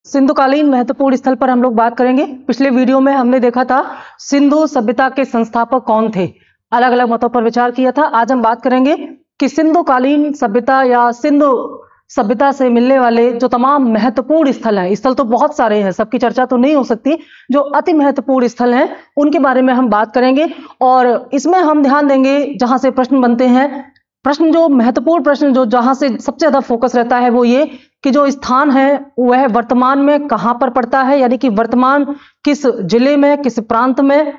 सिंधुकालीन महत्वपूर्ण स्थल पर हम लोग बात करेंगे। पिछले वीडियो में हमने देखा था सिंधु सभ्यता के संस्थापक कौन थे, अलग अलग मतों पर विचार किया था। आज हम बात करेंगे कि सिंधुकालीन सभ्यता या सिंधु सभ्यता से मिलने वाले जो तमाम महत्वपूर्ण स्थल हैं, स्थल तो बहुत सारे हैं, सबकी चर्चा तो नहीं हो सकती, जो अति महत्वपूर्ण स्थल हैं उनके बारे में हम बात करेंगे। और इसमें हम ध्यान देंगे जहां से प्रश्न बनते हैं, प्रश्न जो महत्वपूर्ण प्रश्न जो जहां से सबसे ज्यादा फोकस रहता है वो ये कि जो स्थान है वह वर्तमान में कहां पर पड़ता है, यानी कि वर्तमान किस जिले में, किस प्रांत में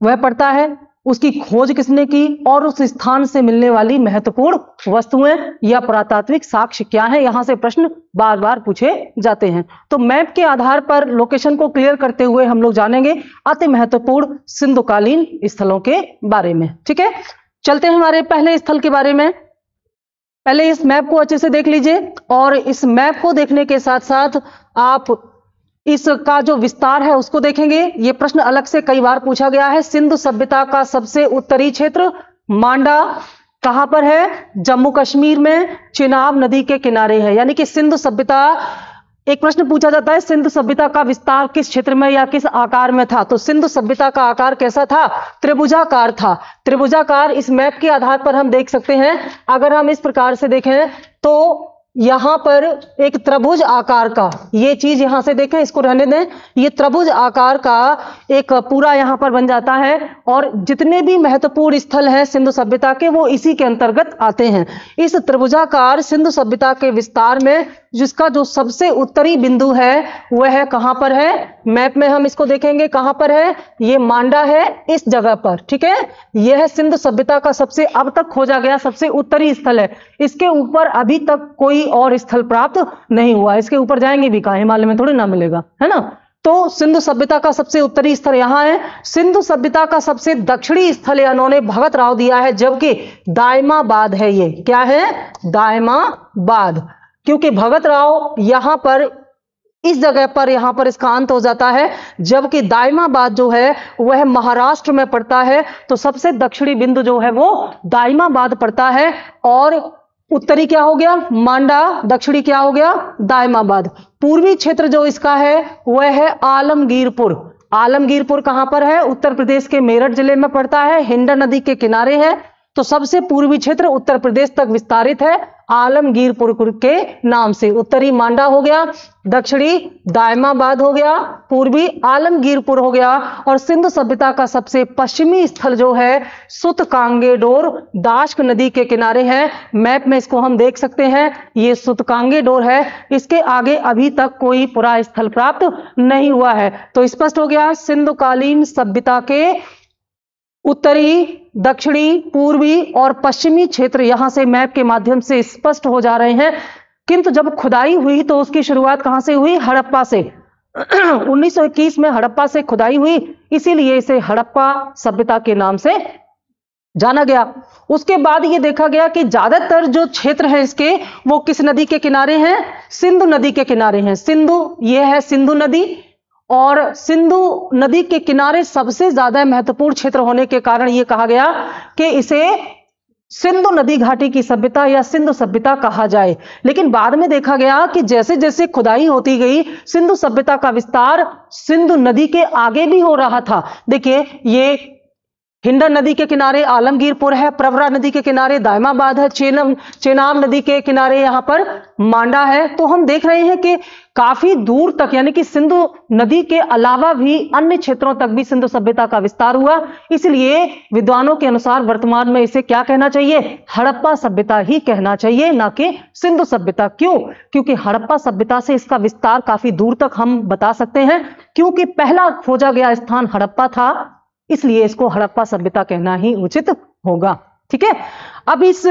वह पड़ता है, उसकी खोज किसने की और उस स्थान से मिलने वाली महत्वपूर्ण वस्तुएं या पुरातात्विक साक्ष्य क्या है। यहां से प्रश्न बार बार पूछे जाते हैं। तो मैप के आधार पर लोकेशन को क्लियर करते हुए हम लोग जानेंगे अति महत्वपूर्ण सिंधुकालीन स्थलों के बारे में। ठीक है, चलते हैं हमारे पहले स्थल के बारे में। पहले इस मैप को अच्छे से देख लीजिए और इस मैप को देखने के साथ साथ आप इसका जो विस्तार है उसको देखेंगे। ये प्रश्न अलग से कई बार पूछा गया है। सिंधु सभ्यता का सबसे उत्तरी क्षेत्र मांडा कहां पर है? जम्मू कश्मीर में चेनाब नदी के किनारे है। यानी कि सिंधु सभ्यता, एक प्रश्न पूछा जाता है सिंधु सभ्यता का विस्तार किस क्षेत्र में या किस आकार में था, तो सिंधु सभ्यता का आकार कैसा था? त्रिभुजाकार था। त्रिभुजाकार इस मैप के आधार पर हम देख सकते हैं। अगर हम इस प्रकार से देखें तो यहां पर एक त्रिभुज आकार का, ये चीज यहां से देखें, इसको रहने दें, ये त्रिभुज आकार का एक पूरा यहां पर बन जाता है और जितने भी महत्वपूर्ण स्थल हैं सिंधु सभ्यता के वो इसी के अंतर्गत आते हैं। इस त्रिभुजाकार सिंधु सभ्यता के विस्तार में जिसका जो सबसे उत्तरी बिंदु है वह है कहां पर है? मैप में हम इसको देखेंगे कहां पर है, ये मांडा है इस जगह पर। ठीक है, यह है सिंधु सभ्यता का सबसे अब तक खोजा गया सबसे उत्तरी स्थल है। इसके ऊपर अभी तक कोई और स्थल प्राप्त नहीं हुआ। इसके ऊपर जाएंगे भी कहां, हिमालय में थोड़ी ना मिलेगा, है ना। तो सिंधु सभ्यता का सबसे उत्तरी स्थल यहां है। सिंधु सभ्यता का सबसे दक्षिणी स्थल इन्होंने भगत राव दिया है, जबकि दायमाबाद है। ये क्या है? दायमाबाद, क्योंकि भगत राव यहां पर इस जगह पर यहां पर इसका अंत हो जाता है, जबकि दायमाबाद जो है वह महाराष्ट्र में पड़ता है। तो सबसे दक्षिणी बिंदु जो है वो दायमाबाद पड़ता है और उत्तरी क्या हो गया? मांडा। दक्षिणी क्या हो गया? दायमाबाद। पूर्वी क्षेत्र जो इसका है वह है आलमगीरपुर। आलमगीरपुर कहां पर है? उत्तर प्रदेश के मेरठ जिले में पड़ता है, हिंडन नदी के किनारे है। तो सबसे पूर्वी क्षेत्र उत्तर प्रदेश तक विस्तारित है आलमगीरपुर के नाम से। उत्तरी मांडा हो गया, दक्षिणी दायमाबाद हो गया, पूर्वी आलमगीरपुर हो गया और सिंधु सभ्यता का सबसे पश्चिमी स्थल जो है सुतकांगेडोर दाश्क नदी के किनारे है। मैप में इसको हम देख सकते हैं, ये सुतकांगेडोर है। इसके आगे अभी तक कोई पूरा स्थल प्राप्त नहीं हुआ है। तो स्पष्ट हो गया सिंधुकालीन सभ्यता के उत्तरी, दक्षिणी, पूर्वी और पश्चिमी क्षेत्र यहां से मैप के माध्यम से स्पष्ट हो जा रहे हैं। किंतु जब खुदाई हुई तो उसकी शुरुआत कहां से हुई? हड़प्पा से। 1921 में हड़प्पा से खुदाई हुई, इसीलिए इसे हड़प्पा सभ्यता के नाम से जाना गया। उसके बाद ये देखा गया कि ज्यादातर जो क्षेत्र है इसके वो किस नदी के किनारे हैं? सिंधु नदी के किनारे हैं। सिंधु, ये है सिंधु नदी और सिंधु नदी के किनारे सबसे ज्यादा महत्वपूर्ण क्षेत्र होने के कारण यह कहा गया कि इसे सिंधु नदी घाटी की सभ्यता या सिंधु सभ्यता कहा जाए। लेकिन बाद में देखा गया कि जैसे जैसे खुदाई होती गई सिंधु सभ्यता का विस्तार सिंधु नदी के आगे भी हो रहा था। देखिए, ये हिंडन नदी के किनारे आलमगीरपुर है, प्रवरा नदी के किनारे दायमाबाद है, चेनाब नदी के किनारे यहां पर मांडा है। तो हम देख रहे हैं कि काफी दूर तक, यानी कि सिंधु नदी के अलावा भी अन्य क्षेत्रों तक भी सिंधु सभ्यता का विस्तार हुआ। इसलिए विद्वानों के अनुसार वर्तमान में इसे क्या कहना चाहिए? हड़प्पा सभ्यता ही कहना चाहिए, ना कि सिंधु सभ्यता। क्यों? क्योंकि हड़प्पा सभ्यता से इसका विस्तार काफी दूर तक हम बता सकते हैं, क्योंकि पहला खोजा गया स्थान हड़प्पा था, इसलिए इसको हड़प्पा सभ्यता कहना ही उचित होगा। ठीक है, अब इस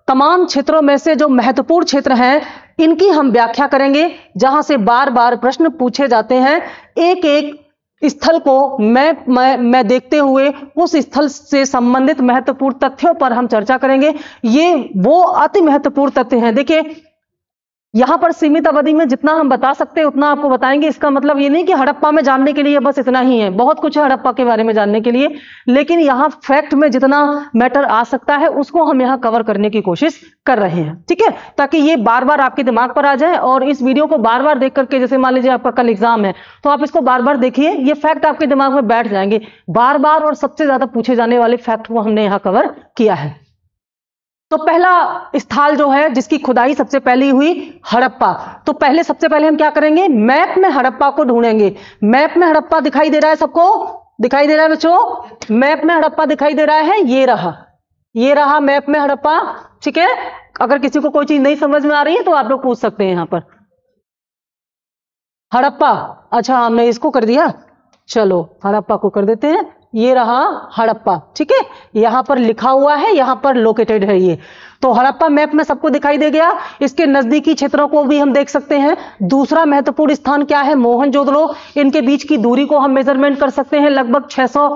तमाम क्षेत्रों में से जो महत्वपूर्ण क्षेत्र हैं इनकी हम व्याख्या करेंगे, जहां से बार बार प्रश्न पूछे जाते हैं। एक एक स्थल को मैं देखते हुए उस स्थल से संबंधित महत्वपूर्ण तथ्यों पर हम चर्चा करेंगे। ये वो अति महत्वपूर्ण तथ्य हैं। देखिए, यहां पर सीमित अवधि में जितना हम बता सकते हैं उतना आपको बताएंगे। इसका मतलब ये नहीं कि हड़प्पा में जानने के लिए बस इतना ही है, बहुत कुछ है हड़प्पा के बारे में जानने के लिए, लेकिन यहाँ फैक्ट में जितना मैटर आ सकता है उसको हम यहाँ कवर करने की कोशिश कर रहे हैं, ठीक है, ताकि ये बार बार आपके दिमाग पर आ जाए और इस वीडियो को बार बार देख करके, जैसे मान लीजिए आपका कल एग्जाम है तो आप इसको बार बार देखिए, ये फैक्ट आपके दिमाग में बैठ जाएंगे बार बार, और सबसे ज्यादा पूछे जाने वाले फैक्ट को हमने यहाँ कवर किया है। तो पहला स्थल जो है जिसकी खुदाई सबसे पहले हुई, हड़प्पा। तो पहले सबसे पहले हम क्या करेंगे, मैप में हड़प्पा को ढूंढेंगे। मैप में हड़प्पा दिखाई दे रहा है, सबको दिखाई दे रहा है बच्चों? मैप में हड़प्पा दिखाई दे रहा है, ये रहा मैप में हड़प्पा, ठीक है। अगर किसी को कोई चीज नहीं समझ में आ रही है तो आप लोग पूछ सकते हैं यहां पर। हड़प्पा, अच्छा हमने इसको कर दिया, चलो हड़प्पा को कर देते हैं। ये रहा हड़प्पा, ठीक है, यहां पर लिखा हुआ है, यहां पर लोकेटेड है ये। तो हड़प्पा मैप में सबको दिखाई दे गया। इसके नजदीकी क्षेत्रों को भी हम देख सकते हैं। दूसरा महत्वपूर्ण स्थान क्या है, मोहनजोदड़ो। इनके बीच की दूरी को हम मेजरमेंट कर सकते हैं, लगभग 600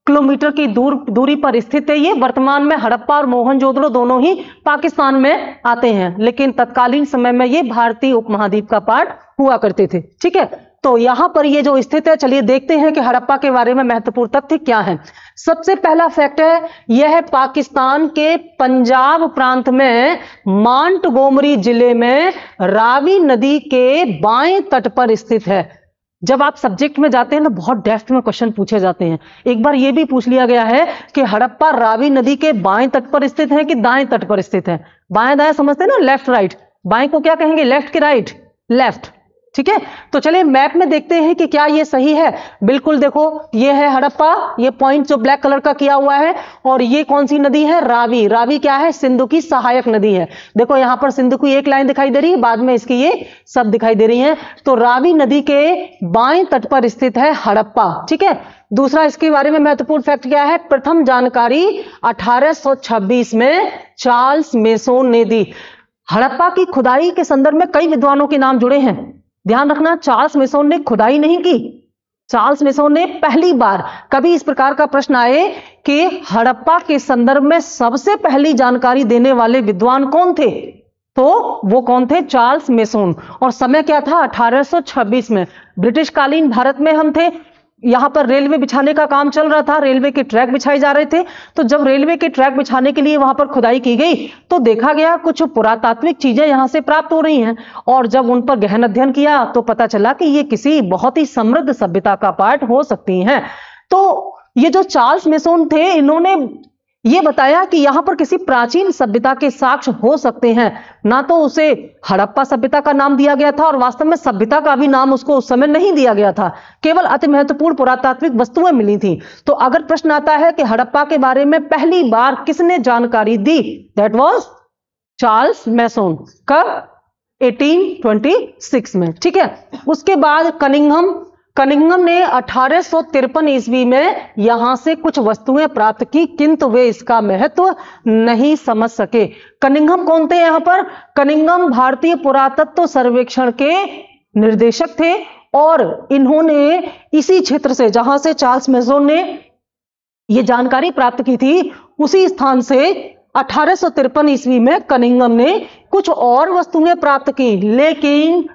किलोमीटर की दूरी पर स्थित है ये। वर्तमान में हड़प्पा और मोहनजोदड़ो दोनों ही पाकिस्तान में आते हैं, लेकिन तत्कालीन समय में ये भारतीय उपमहाद्वीप का पार्ट हुआ करते थे, ठीक है। तो यहां पर ये जो स्थित है, चलिए देखते हैं कि हड़प्पा के बारे में महत्वपूर्ण तथ्य क्या है। सबसे पहला फैक्ट है, यह पाकिस्तान के पंजाब प्रांत में मांटगोमरी जिले में रावी नदी के बाएं तट पर स्थित है। जब आप सब्जेक्ट में जाते हैं ना, बहुत डेप्थ में क्वेश्चन पूछे जाते हैं। एक बार यह भी पूछ लिया गया है कि हड़प्पा रावी नदी के बाएं तट पर स्थित है कि दाएं तट पर स्थित है। बाएं दाएं समझते हैं ना, लेफ्ट राइट। बाएं को क्या कहेंगे, लेफ्ट के राइट, लेफ्ट, ठीक है। तो चलिए मैप में देखते हैं कि क्या ये सही है। बिल्कुल, देखो ये है हड़प्पा, ये पॉइंट जो ब्लैक कलर का किया हुआ है, और ये कौन सी नदी है, रावी। रावी क्या है, सिंधु की सहायक नदी है। देखो यहां पर सिंधु की एक लाइन दिखाई दे रही है, बाद में इसकी ये सब दिखाई दे रही है। तो रावी नदी के बाएं तट पर स्थित है हड़प्पा, ठीक है। दूसरा इसके बारे में महत्वपूर्ण फैक्ट क्या है, प्रथम जानकारी 1826 में चार्ल्स मेसोन ने दी। हड़प्पा की खुदाई के संदर्भ में कई विद्वानों के नाम जुड़े हैं। ध्यान रखना, चार्ल्स मेसोन ने खुदाई नहीं की। चार्ल्स मेसोन ने पहली बार, कभी इस प्रकार का प्रश्न आए कि हड़प्पा के संदर्भ में सबसे पहली जानकारी देने वाले विद्वान कौन थे, तो वो कौन थे, चार्ल्स मेसोन। और समय क्या था, 1826 में। ब्रिटिश कालीन भारत में हम थे। यहां पर रेलवे बिछाने का काम चल रहा था, रेलवे के ट्रैक बिछाए जा रहे थे। तो जब रेलवे के ट्रैक बिछाने के लिए वहां पर खुदाई की गई तो देखा गया कुछ पुरातात्विक चीजें यहां से प्राप्त हो रही हैं, और जब उन पर गहन अध्ययन किया तो पता चला कि ये किसी बहुत ही समृद्ध सभ्यता का पार्ट हो सकती हैं। तो ये जो चार्ल्स मेसोन थे, इन्होंने ये बताया कि यहां पर किसी प्राचीन सभ्यता के साक्ष्य हो सकते हैं। ना तो उसे हड़प्पा सभ्यता का नाम दिया गया था, और वास्तव में सभ्यता का भी नाम उसको उस समय नहीं दिया गया था, केवल अति महत्वपूर्ण पुरातात्विक वस्तुएं मिली थी। तो अगर प्रश्न आता है कि हड़प्पा के बारे में पहली बार किसने जानकारी दी, दैट वाज चार्ल्स मेसोन। कब, 1826 में, ठीक है। उसके बाद कनिंघम ने 1853 ईस्वी में यहां से कुछ वस्तुएं प्राप्त की, किंतु वे इसका महत्व नहीं समझ सके। कनिंघम कौन थे यहां पर, कनिंघम भारतीय पुरातत्व सर्वेक्षण के निर्देशक थे, और इन्होंने इसी क्षेत्र से, जहां से चार्ल्स मेसोन ने ये जानकारी प्राप्त की थी, उसी स्थान से 1853 ईस्वी में कनिंघम ने कुछ और वस्तुएं प्राप्त की, लेकिन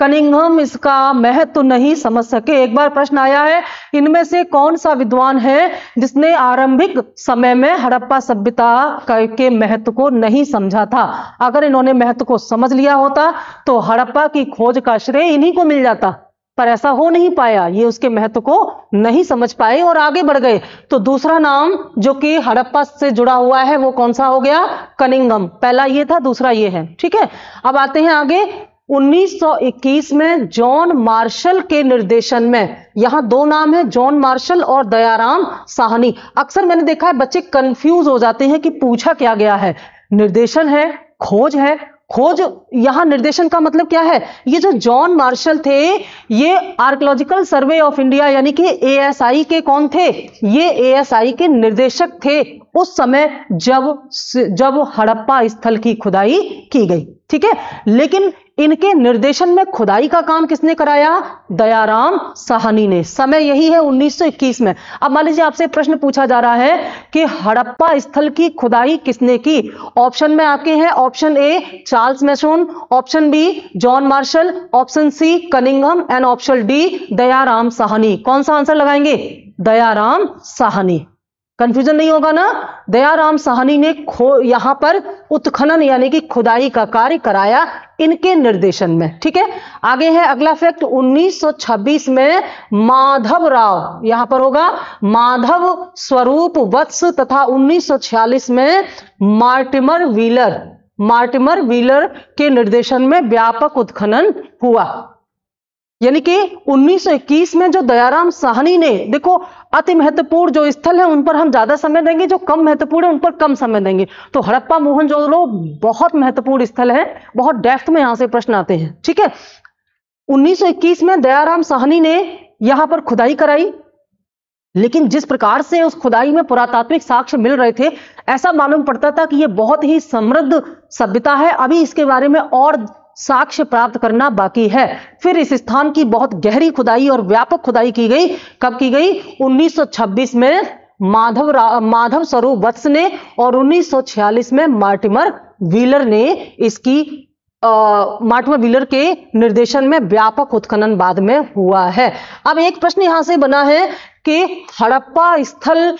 कनिंघम इसका महत्व नहीं समझ सके। एक बार प्रश्न आया है, इनमें से कौन सा विद्वान है जिसने आरंभिक समय में हड़प्पा सभ्यता के महत्व को नहीं समझा था। अगर इन्होंने महत्व को समझ लिया होता तो हड़प्पा की खोज का श्रेय इन्हीं को मिल जाता, पर ऐसा हो नहीं पाया। ये उसके महत्व को नहीं समझ पाए और आगे बढ़ गए। तो दूसरा नाम जो कि हड़प्पा से जुड़ा हुआ है वो कौन सा हो गया, कनिंघम। पहला ये था, दूसरा ये है, ठीक है। अब आते हैं आगे। 1921 में जॉन मार्शल के निर्देशन में, यहां दो नाम है, जॉन मार्शल और दयाराम साहनी। अक्सर मैंने देखा है बच्चे कंफ्यूज हो जाते हैं कि पूछा क्या गया है। निर्देशन है, खोज है। खोज, यहां निर्देशन का मतलब क्या है, ये जो जॉन मार्शल थे ये आर्कियोलॉजिकल सर्वे ऑफ इंडिया यानी कि एएसआई के कौन थे, ये एएसआई के निर्देशक थे उस समय जब हड़प्पा स्थल की खुदाई की गई, ठीक है। लेकिन इनके निर्देशन में खुदाई का काम किसने कराया? दयाराम साहनी ने। समय यही है 1921 में। अब मान लीजिए आपसे प्रश्न पूछा जा रहा है कि हड़प्पा स्थल की खुदाई किसने की? ऑप्शन में आपके हैं option A Charles Masson, option B John Marshall, option C Cunningham and option D Dayaram Sahni. कौन सा आंसर लगाएंगे? दयाराम साहनी। कंफ्यूजन नहीं होगा ना? दयाराम साहनी ने यहां पर उत्खनन यानी कि खुदाई का कार्य कराया इनके निर्देशन में। ठीक है, आगे है अगला फैक्ट। 1926 में माधव राव, यहां पर होगा माधव स्वरूप वत्स, तथा 1946 में मार्टिमर व्हीलर के निर्देशन में व्यापक उत्खनन हुआ। यानी कि 1921 में जो दयाराम साहनी ने, देखो अति महत्वपूर्ण जो स्थल है उन पर हम ज्यादा समय देंगे, जो कम महत्वपूर्ण है उन पर कम समय देंगे। तो हड़प्पा मोहनजोदड़ो बहुत महत्वपूर्ण स्थल है, बहुत डेप्थ में यहां से प्रश्न आते हैं। ठीक है, 1921 में दयाराम साहनी ने यहां पर खुदाई कराई, लेकिन जिस प्रकार से उस खुदाई में पुरातात्विक साक्ष्य मिल रहे थे, ऐसा मालूम पड़ता था कि यह बहुत ही समृद्ध सभ्यता है, अभी इसके बारे में और साक्ष्य प्राप्त करना बाकी है। फिर इस स्थान की बहुत गहरी खुदाई और व्यापक खुदाई की गई। कब की गई? 1926 में माधव स्वरूप वत्स ने, और 1946 में मार्टिमर व्हीलर ने इसकी मार्टिमर व्हीलर के निर्देशन में व्यापक उत्खनन बाद में हुआ है। अब एक प्रश्न यहां से बना है कि हड़प्पा स्थल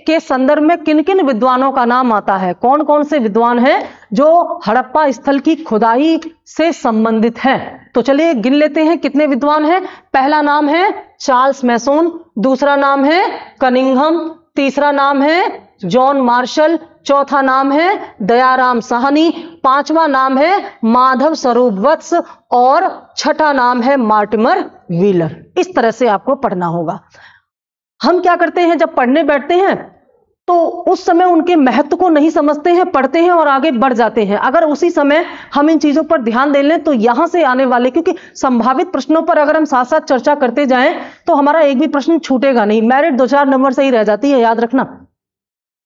के संदर्भ में किन किन विद्वानों का नाम आता है? कौन कौन से विद्वान हैं जो हड़प्पा स्थल की खुदाई से संबंधित हैं? तो चलिए गिन लेते हैं कितने विद्वान हैं। पहला नाम है चार्ल्स मैसोन, दूसरा नाम है कनिंघम, तीसरा नाम है जॉन मार्शल, चौथा नाम है दयाराम साहनी, पांचवा नाम है माधव स्वरूप वत्स, और छठा नाम है मार्टिमर व्हीलर। इस तरह से आपको पढ़ना होगा। हम क्या करते हैं, जब पढ़ने बैठते हैं तो उस समय उनके महत्व को नहीं समझते हैं, पढ़ते हैं और आगे बढ़ जाते हैं। अगर उसी समय हम इन चीजों पर ध्यान दे लें तो यहां से आने वाले, क्योंकि संभावित प्रश्नों पर अगर हम साथ साथ चर्चा करते जाएं तो हमारा एक भी प्रश्न छूटेगा नहीं। मेरिट 2-4 नंबर से ही रह जाती है, याद रखना।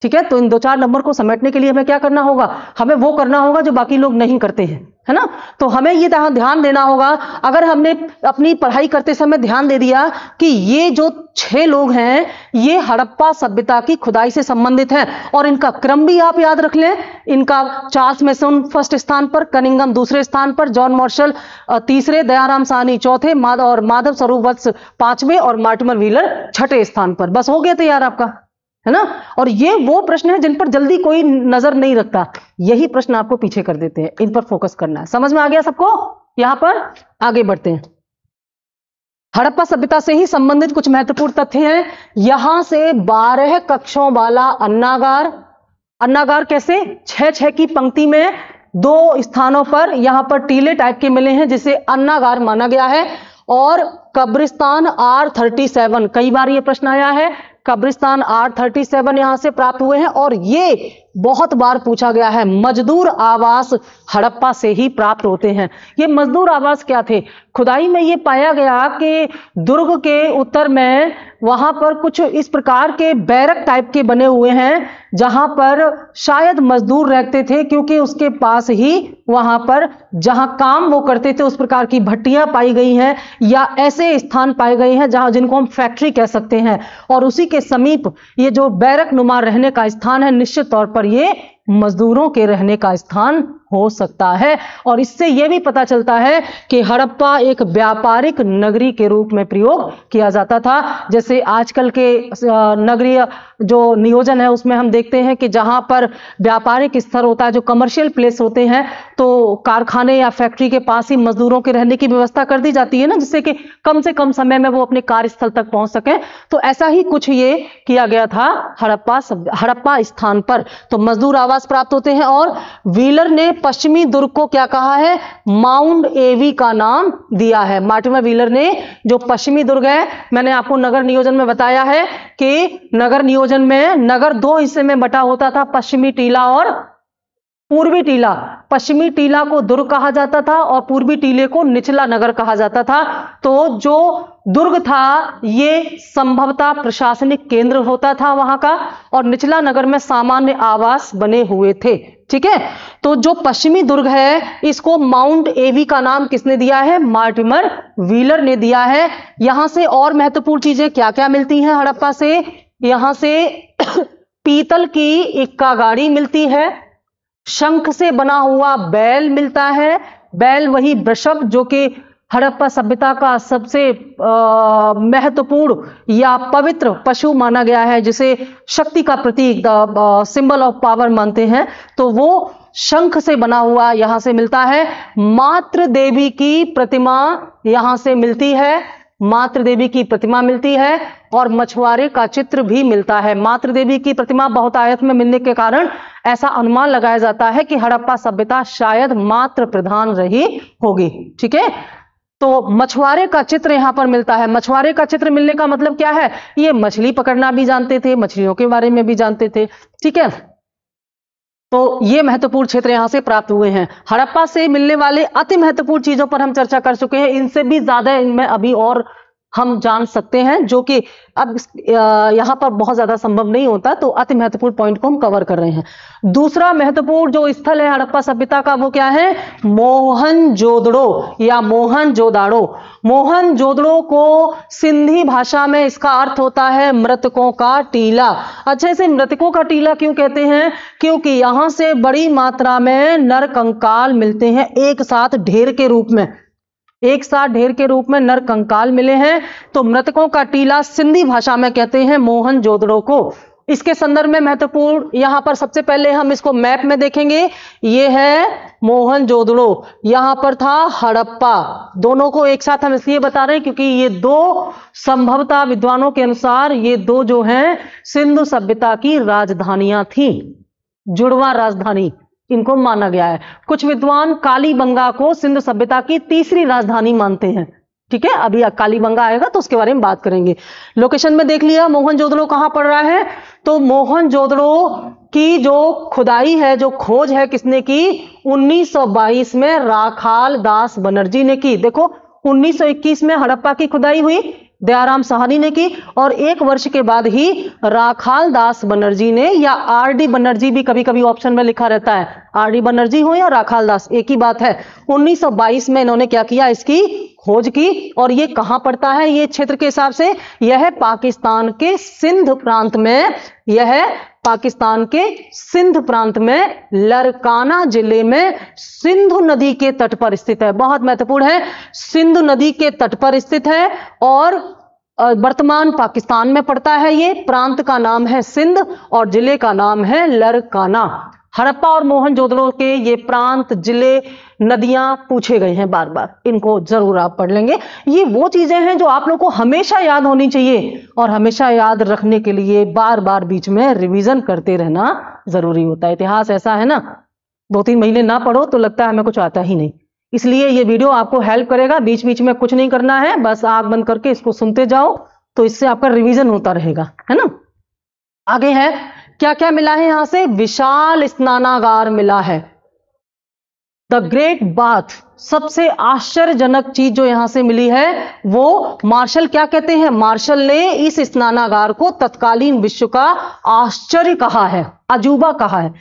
ठीक है, तो इन 2-4 नंबर को समेटने के लिए हमें क्या करना होगा? हमें वो करना होगा जो बाकी लोग नहीं करते हैं, है ना। तो हमें ये ध्यान देना होगा, अगर हमने अपनी पढ़ाई करते समय ध्यान दे दिया कि ये जो 6 लोग हैं ये हड़प्पा सभ्यता की खुदाई से संबंधित हैं, और इनका क्रम भी आप याद रख लें। इनका चार्ल्स मैसोन फर्स्ट स्थान पर, कनिंघम दूसरे स्थान पर, जॉन मार्शल तीसरे, दयाराम साहनी चौथे, और माधव स्वरूप वत्स 5वें, और मार्टिमर व्हीलर 6ठे स्थान पर। बस हो गया तैयार आपका, है ना। और ये वो प्रश्न है जिन पर जल्दी कोई नजर नहीं रखता, यही प्रश्न आपको पीछे कर देते हैं, इन पर फोकस करना है। समझ में आ गया सबको? यहां पर आगे बढ़ते हैं। हड़प्पा सभ्यता से ही संबंधित कुछ महत्वपूर्ण तथ्य हैं। यहां से 12 कक्षों वाला अन्नागार कैसे? 6-6 की पंक्ति में 2 स्थानों पर यहां पर टीले टाइप के मिले हैं, जिसे अन्नागार माना गया है। और कब्रिस्तान R37, कई बार यह प्रश्न आया है, कब्रिस्तान R37 यहां से प्राप्त हुए हैं। और ये बहुत बार पूछा गया है, मजदूर आवास हड़प्पा से ही प्राप्त होते हैं। ये मजदूर आवास क्या थे? खुदाई में ये पाया गया कि दुर्ग के उत्तर में वहां पर कुछ इस प्रकार के बैरक टाइप के बने हुए हैं, जहां पर शायद मजदूर रहते थे, क्योंकि उसके पास ही वहां पर जहां काम वो करते थे उस प्रकार की भट्टियां पाई गई हैं, या ऐसे स्थान पाए गए हैं जहां जिनको हम फैक्ट्री कह सकते हैं। और उसी के समीप ये जो बैरक नुमा रहने का स्थान है, निश्चित तौर पर ये मजदूरों के रहने का स्थान हो सकता है। और इससे यह भी पता चलता है कि हड़प्पा एक व्यापारिक नगरी के रूप में प्रयोग किया जाता था। जैसे आजकल के नगरीय जो नियोजन है उसमें हम देखते हैं कि जहां पर व्यापारिक स्तर होता है, जो कमर्शियल प्लेस होते हैं, तो कारखाने या फैक्ट्री के पास ही मजदूरों के रहने की व्यवस्था कर दी जाती है ना, जिससे कि कम से कम समय में वो अपने कार्यस्थल तक पहुंच सकें। तो ऐसा ही कुछ ये किया गया था हड़प्पा स्थान पर। तो मजदूर आवास प्राप्त होते हैं। और व्हीलर ने पश्चिमी दुर्ग को क्या कहा है? माउंट एवी का नाम दिया है। मार्टिमर व्हीलर ने जो पश्चिमी दुर्ग है, मैंने आपको नगर नियोजन में बताया है कि नगर नियोजन में नगर 2 हिस्से में बटा होता था, पश्चिमी टीला और पूर्वी टीला। पश्चिमी टीला को दुर्ग कहा जाता था और पूर्वी टीले को निचला नगर कहा जाता था। तो जो दुर्ग था ये संभवतः प्रशासनिक केंद्र होता था वहां का, और निचला नगर में सामान्य आवास बने हुए थे। ठीक है, तो जो पश्चिमी दुर्ग है इसको माउंट एवी का नाम किसने दिया है? मार्टिमर व्हीलर ने दिया है। यहां से और महत्वपूर्ण चीजें क्या क्या मिलती हैं हड़प्पा से? यहां से पीतल की इक्का गाड़ी मिलती है, शंख से बना हुआ बैल मिलता है। बैल वही वृषभ जो कि हड़प्पा सभ्यता का सबसे महत्वपूर्ण या पवित्र पशु माना गया है, जिसे शक्ति का प्रतीक, सिंबल ऑफ पावर मानते हैं, तो वो शंख से बना हुआ यहां से मिलता है। मातृ देवी की प्रतिमा यहां से मिलती है, मातृ देवी की प्रतिमा मिलती है, और मछुआरे का चित्र भी मिलता है। मातृ देवी की प्रतिमा बहुत आयत में मिलने के कारण ऐसा अनुमान लगाया जाता है कि हड़प्पा सभ्यता शायद मातृ प्रधान रही होगी। ठीक है, तो मछुआरे का चित्र यहां पर मिलता है। मछुआरे का चित्र मिलने का मतलब क्या है? ये मछली पकड़ना भी जानते थे, मछलियों के बारे में भी जानते थे। ठीक है, तो ये महत्वपूर्ण क्षेत्र यहां से प्राप्त हुए हैं। हड़प्पा से मिलने वाले अति महत्वपूर्ण चीजों पर हम चर्चा कर चुके हैं, इनसे भी ज्यादा इनमें अभी और हम जान सकते हैं, जो कि अब यहां पर बहुत ज्यादा संभव नहीं होता, तो अति महत्वपूर्ण पॉइंट को हम कवर कर रहे हैं। दूसरा महत्वपूर्ण जो स्थल है हड़प्पा सभ्यता का वो क्या है? मोहनजोदड़ो या मोहनजोदाड़ो। मोहनजोदड़ो को सिंधी भाषा में इसका अर्थ होता है मृतकों का टीला। अच्छा, इसे मृतकों का टीला क्यों कहते हैं? क्योंकि यहां से बड़ी मात्रा में नर कंकाल मिलते हैं, एक साथ ढेर के रूप में, एक साथ ढेर के रूप में नर कंकाल मिले हैं, तो मृतकों का टीला सिंधी भाषा में कहते हैं मोहनजोदड़ो को। इसके संदर्भ में महत्वपूर्ण, यहां पर सबसे पहले हम इसको मैप में देखेंगे। ये है मोहनजोदड़ो, यहां पर था हड़प्पा। दोनों को एक साथ हम इसलिए बता रहे हैं क्योंकि ये दो संभवतः विद्वानों के अनुसार ये दो जो हैं सिंधु सभ्यता की राजधानियां थी, जुड़वा राजधानी इनको माना गया है। कुछ विद्वान कालीबंगा को सिंधु सभ्यता की तीसरी राजधानी मानते हैं। ठीक है, अभी कालीबंगा आएगा तो उसके बारे में बात करेंगे। लोकेशन में देख लिया मोहनजोदड़ो कहां पड़ रहा है, तो मोहनजोदड़ो की जो खुदाई है, जो खोज है, किसने की? 1922 में राखाल दास बनर्जी ने की। देखो 1921 में हड़प्पा की खुदाई हुई, दयाराम साहनी ने की, और एक वर्ष के बाद ही राखाल दास बनर्जी ने, या आरडी बनर्जी भी कभी कभी ऑप्शन में लिखा रहता है, आरडी बनर्जी हो या राखाल दास एक ही बात है, 1922 में इन्होंने क्या किया? इसकी खोज की। और ये कहां पड़ता है ये क्षेत्र के हिसाब से? यह है पाकिस्तान के सिंध प्रांत में, यह है पाकिस्तान के सिंध प्रांत में लरकाना जिले में सिंधु नदी के तट पर स्थित है। बहुत महत्वपूर्ण है, सिंधु नदी के तट पर स्थित है और वर्तमान पाकिस्तान में पड़ता है। ये प्रांत का नाम है सिंध और जिले का नाम है लरकाना। हड़प्पा और मोहनजोदड़ो के ये प्रांत, जिले, नदियां पूछे गए हैं बार बार, इनको जरूर आप पढ़ लेंगे। ये वो चीजें हैं जो आप लोग को हमेशा याद होनी चाहिए, और हमेशा याद रखने के लिए बार बार बीच में रिवीजन करते रहना जरूरी होता है। इतिहास ऐसा है ना, 2-3 महीने ना पढ़ो तो लगता है हमें कुछ आता ही नहीं। इसलिए ये वीडियो आपको हेल्प करेगा, बीच बीच में कुछ नहीं करना है, बस आंख बंद करके इसको सुनते जाओ, तो इससे आपका रिवीजन होता रहेगा, है ना। आगे है, क्या क्या मिला है यहां से? विशाल स्नानागार मिला है, द ग्रेट बाथ। सबसे आश्चर्यजनक चीज जो यहां से मिली है वो मार्शल क्या कहते हैं? मार्शल ने इस स्नानागार को तत्कालीन विश्व का आश्चर्य कहा है, अजूबा कहा है,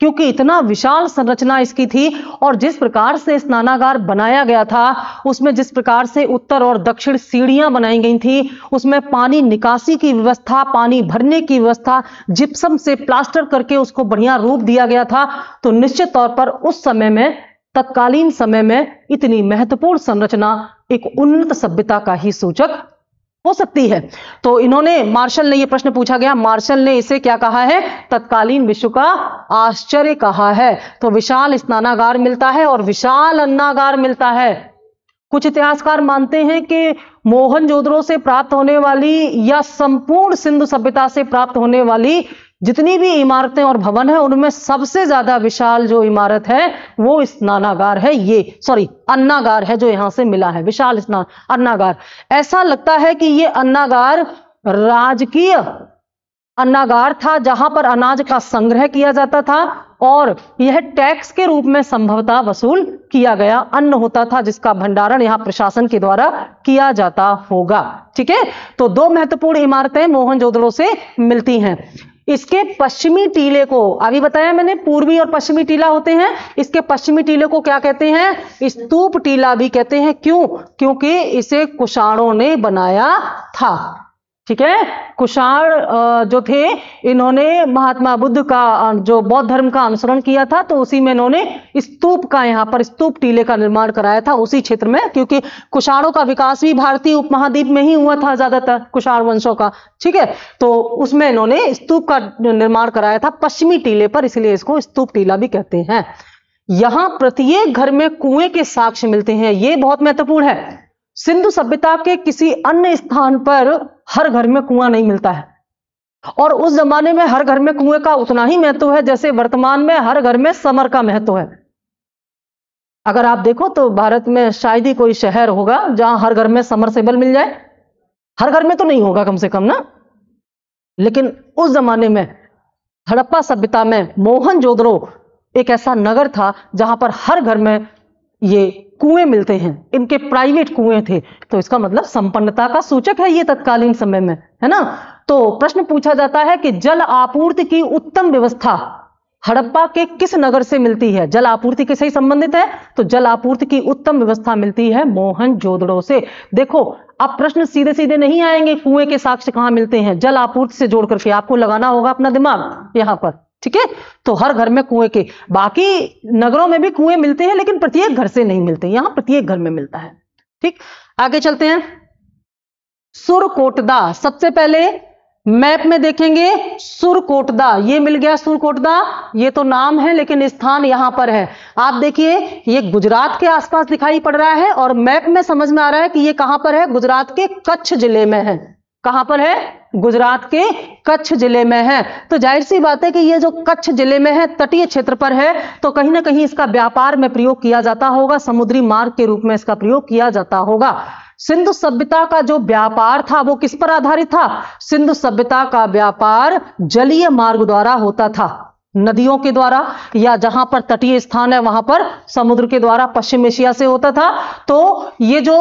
क्योंकि इतना विशाल संरचना इसकी थी, और जिस प्रकार से स्नानागार बनाया गया था, उसमें जिस प्रकार से उत्तर और दक्षिण सीढ़ियां बनाई गई थी, उसमें पानी निकासी की व्यवस्था, पानी भरने की व्यवस्था, जिप्सम से प्लास्टर करके उसको बढ़िया रूप दिया गया था। तो निश्चित तौर पर उस समय में, तत्कालीन समय में, इतनी महत्वपूर्ण संरचना एक उन्नत सभ्यता का ही सूचक हो सकती है। तो इन्होंने, मार्शल ने, यह प्रश्न पूछा गया, मार्शल ने इसे क्या कहा है? तत्कालीन विश्व का आश्चर्य कहा है। तो विशाल स्नानागार मिलता है और विशाल अन्नागार मिलता है। कुछ इतिहासकार मानते हैं कि मोहनजोदड़ो से प्राप्त होने वाली या संपूर्ण सिंधु सभ्यता से प्राप्त होने वाली जितनी भी इमारतें और भवन है, उनमें सबसे ज्यादा विशाल जो इमारत है वो स्नानागार है, ये सॉरी अन्नागार है जो यहां से मिला है। विशाल स्नान अन्नागार, ऐसा लगता है कि ये अन्नागार राजकीय अन्नागार था, जहां पर अनाज का संग्रह किया जाता था और यह टैक्स के रूप में संभवतः वसूल किया गया अन्न होता था जिसका भंडारण यहाँ प्रशासन के द्वारा किया जाता होगा। ठीक है, तो दो महत्वपूर्ण इमारतें मोहनजोदड़ो से मिलती हैं। इसके पश्चिमी टीले को अभी बताया मैंने, पूर्वी और पश्चिमी टीला होते हैं। इसके पश्चिमी टीले को क्या कहते हैं? स्तूप टीला भी कहते हैं। क्यों? क्योंकि इसे कुषाणों ने बनाया था। ठीक है, कुषाण जो थे इन्होंने महात्मा बुद्ध का जो बौद्ध धर्म का अनुसरण किया था, तो उसी में इन्होंने स्तूप का, यहाँ पर स्तूप टीले का निर्माण कराया था उसी क्षेत्र में, क्योंकि कुषाणों का विकास भी भारतीय उपमहाद्वीप में ही हुआ था ज्यादातर, कुषाण वंशों का। ठीक है, तो उसमें इन्होंने स्तूप का निर्माण कराया था पश्चिमी टीले पर, इसलिए इसको स्तूप टीला भी कहते हैं। यहां प्रत्येक घर में कुएं के साक्ष्य मिलते हैं, यह बहुत महत्वपूर्ण है। सिंधु सभ्यता के किसी अन्य स्थान पर हर घर में कुआं नहीं मिलता है, और उस जमाने में हर घर में कुएं का उतना ही महत्व है जैसे वर्तमान में हर घर में समर का महत्व है। अगर आप देखो तो भारत में शायद ही कोई शहर होगा जहां हर घर में समरसेबल मिल जाए। हर घर में तो नहीं होगा कम से कम ना, लेकिन उस जमाने में हड़प्पा सभ्यता में मोहनजोदड़ो एक ऐसा नगर था जहां पर हर घर में ये कुएं मिलते हैं। इनके प्राइवेट कुएं थे, तो इसका मतलब संपन्नता का सूचक है ये तत्कालीन समय में, है ना। तो प्रश्न पूछा जाता है कि जल आपूर्ति की उत्तम व्यवस्था हड़प्पा के किस नगर से मिलती है? जल आपूर्ति किससे संबंधित है? तो जल आपूर्ति की उत्तम व्यवस्था मिलती है मोहनजोदड़ो से। देखो, अब प्रश्न सीधे सीधे नहीं आएंगे कुएं के साक्ष्य कहां मिलते हैं, जल आपूर्ति से जोड़ करके आपको लगाना होगा अपना दिमाग यहां पर। ठीक है, तो हर घर में कुएं के, बाकी नगरों में भी कुएं मिलते हैं लेकिन प्रत्येक घर से नहीं मिलते, यहां प्रत्येक घर में मिलता है। ठीक, आगे चलते हैं। सुरकोटदा, सबसे पहले मैप में देखेंगे सुरकोटदा, ये मिल गया सुरकोटदा, ये तो नाम है लेकिन स्थान यहां पर है। आप देखिए ये गुजरात के आसपास दिखाई पड़ रहा है और मैप में समझ में आ रहा है कि ये कहां पर है, गुजरात के कच्छ जिले में है। कहां पर है? गुजरात के कच्छ जिले में है। तो जाहिर सी बात है कि ये जो कच्छ जिले में है, तटीय क्षेत्र पर है, तो कहीं ना कहीं इसका व्यापार में प्रयोग किया जाता होगा, समुद्री मार्ग के रूप में इसका प्रयोग किया जाता होगा। सिंधु सभ्यता का जो व्यापार था वो किस पर आधारित था? सिंधु सभ्यता का व्यापार जलीय मार्ग द्वारा होता था, नदियों के द्वारा, या जहां पर तटीय स्थान है वहां पर समुद्र के द्वारा, पश्चिम एशिया से होता था। तो ये जो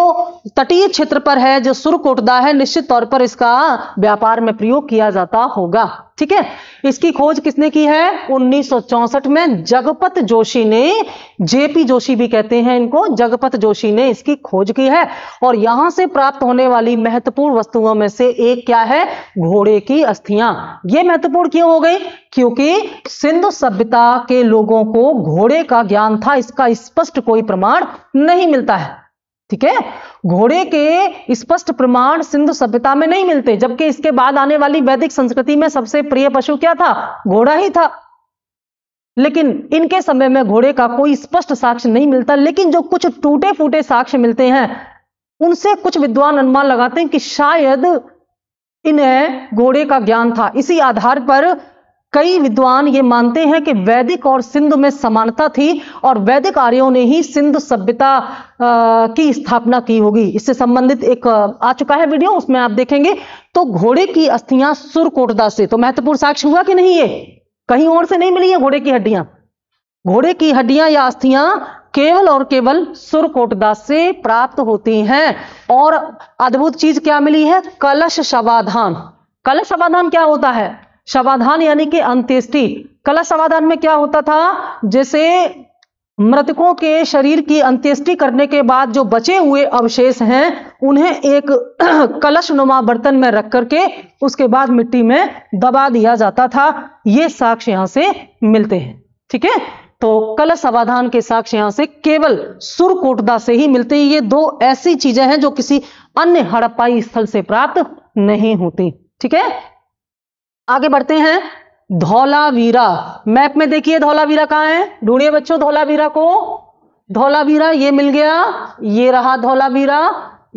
तटीय क्षेत्र पर है, जो सुरकोटदा है, निश्चित तौर पर इसका व्यापार में प्रयोग किया जाता होगा। ठीक है, इसकी खोज किसने की है? 1964 में जगपत जोशी ने, जेपी जोशी भी कहते हैं इनको, जगपत जोशी ने इसकी खोज की है। और यहां से प्राप्त होने वाली महत्वपूर्ण वस्तुओं में से एक क्या है? घोड़े की अस्थियां। ये महत्वपूर्ण क्यों हो गई? क्योंकि सिंधु सभ्यता के लोगों को घोड़े का ज्ञान था, इसका स्पष्ट कोई प्रमाण नहीं मिलता है। ठीक है, घोड़े के स्पष्ट प्रमाण सिंधु सभ्यता में नहीं मिलते, जबकि इसके बाद आने वाली वैदिक संस्कृति में सबसे प्रिय पशु क्या था? घोड़ा ही था। लेकिन इनके समय में घोड़े का कोई स्पष्ट साक्ष्य नहीं मिलता, लेकिन जो कुछ टूटे फूटे साक्ष्य मिलते हैं उनसे कुछ विद्वान अनुमान लगाते हैं कि शायद इन्हें घोड़े का ज्ञान था। इसी आधार पर कई विद्वान ये मानते हैं कि वैदिक और सिंधु में समानता थी और वैदिक आर्यों ने ही सिंधु सभ्यता की स्थापना की होगी। इससे संबंधित एक आ चुका है वीडियो, उसमें आप देखेंगे। तो घोड़े की अस्थियां सुरकोटदा से, तो महत्वपूर्ण साक्ष्य हुआ कि नहीं? ये कहीं और से नहीं मिली है घोड़े की हड्डियां। घोड़े की हड्डियां या अस्थियां केवल और केवल सुरकोटदा से प्राप्त होती हैं। और अद्भुत चीज क्या मिली है? कलश शवाधान। कलश शवाधान क्या होता है? शवाधान यानी कि अंत्येष्टि। कलश शवाधान में क्या होता था? जैसे मृतकों के शरीर की अंत्येष्टि करने के बाद जो बचे हुए अवशेष हैं उन्हें एक कलश नुमा बर्तन में रख करके उसके बाद मिट्टी में दबा दिया जाता था। ये साक्ष्य यहां से मिलते हैं। ठीक है, तो कलश शवाधान के साक्ष्य यहां से केवल सुरकोटदा से ही मिलते हैं। ये दो ऐसी चीजें हैं जो किसी अन्य हड़प्पाई स्थल से प्राप्त नहीं होती। ठीक है, आगे बढ़ते हैं। धौलावीरा, मैप में देखिए धौलावीरा कहां है, ढूंढिए बच्चों धौलावीरा को। धौलावीरा ये मिल गया, ये रहा धौलावीरा,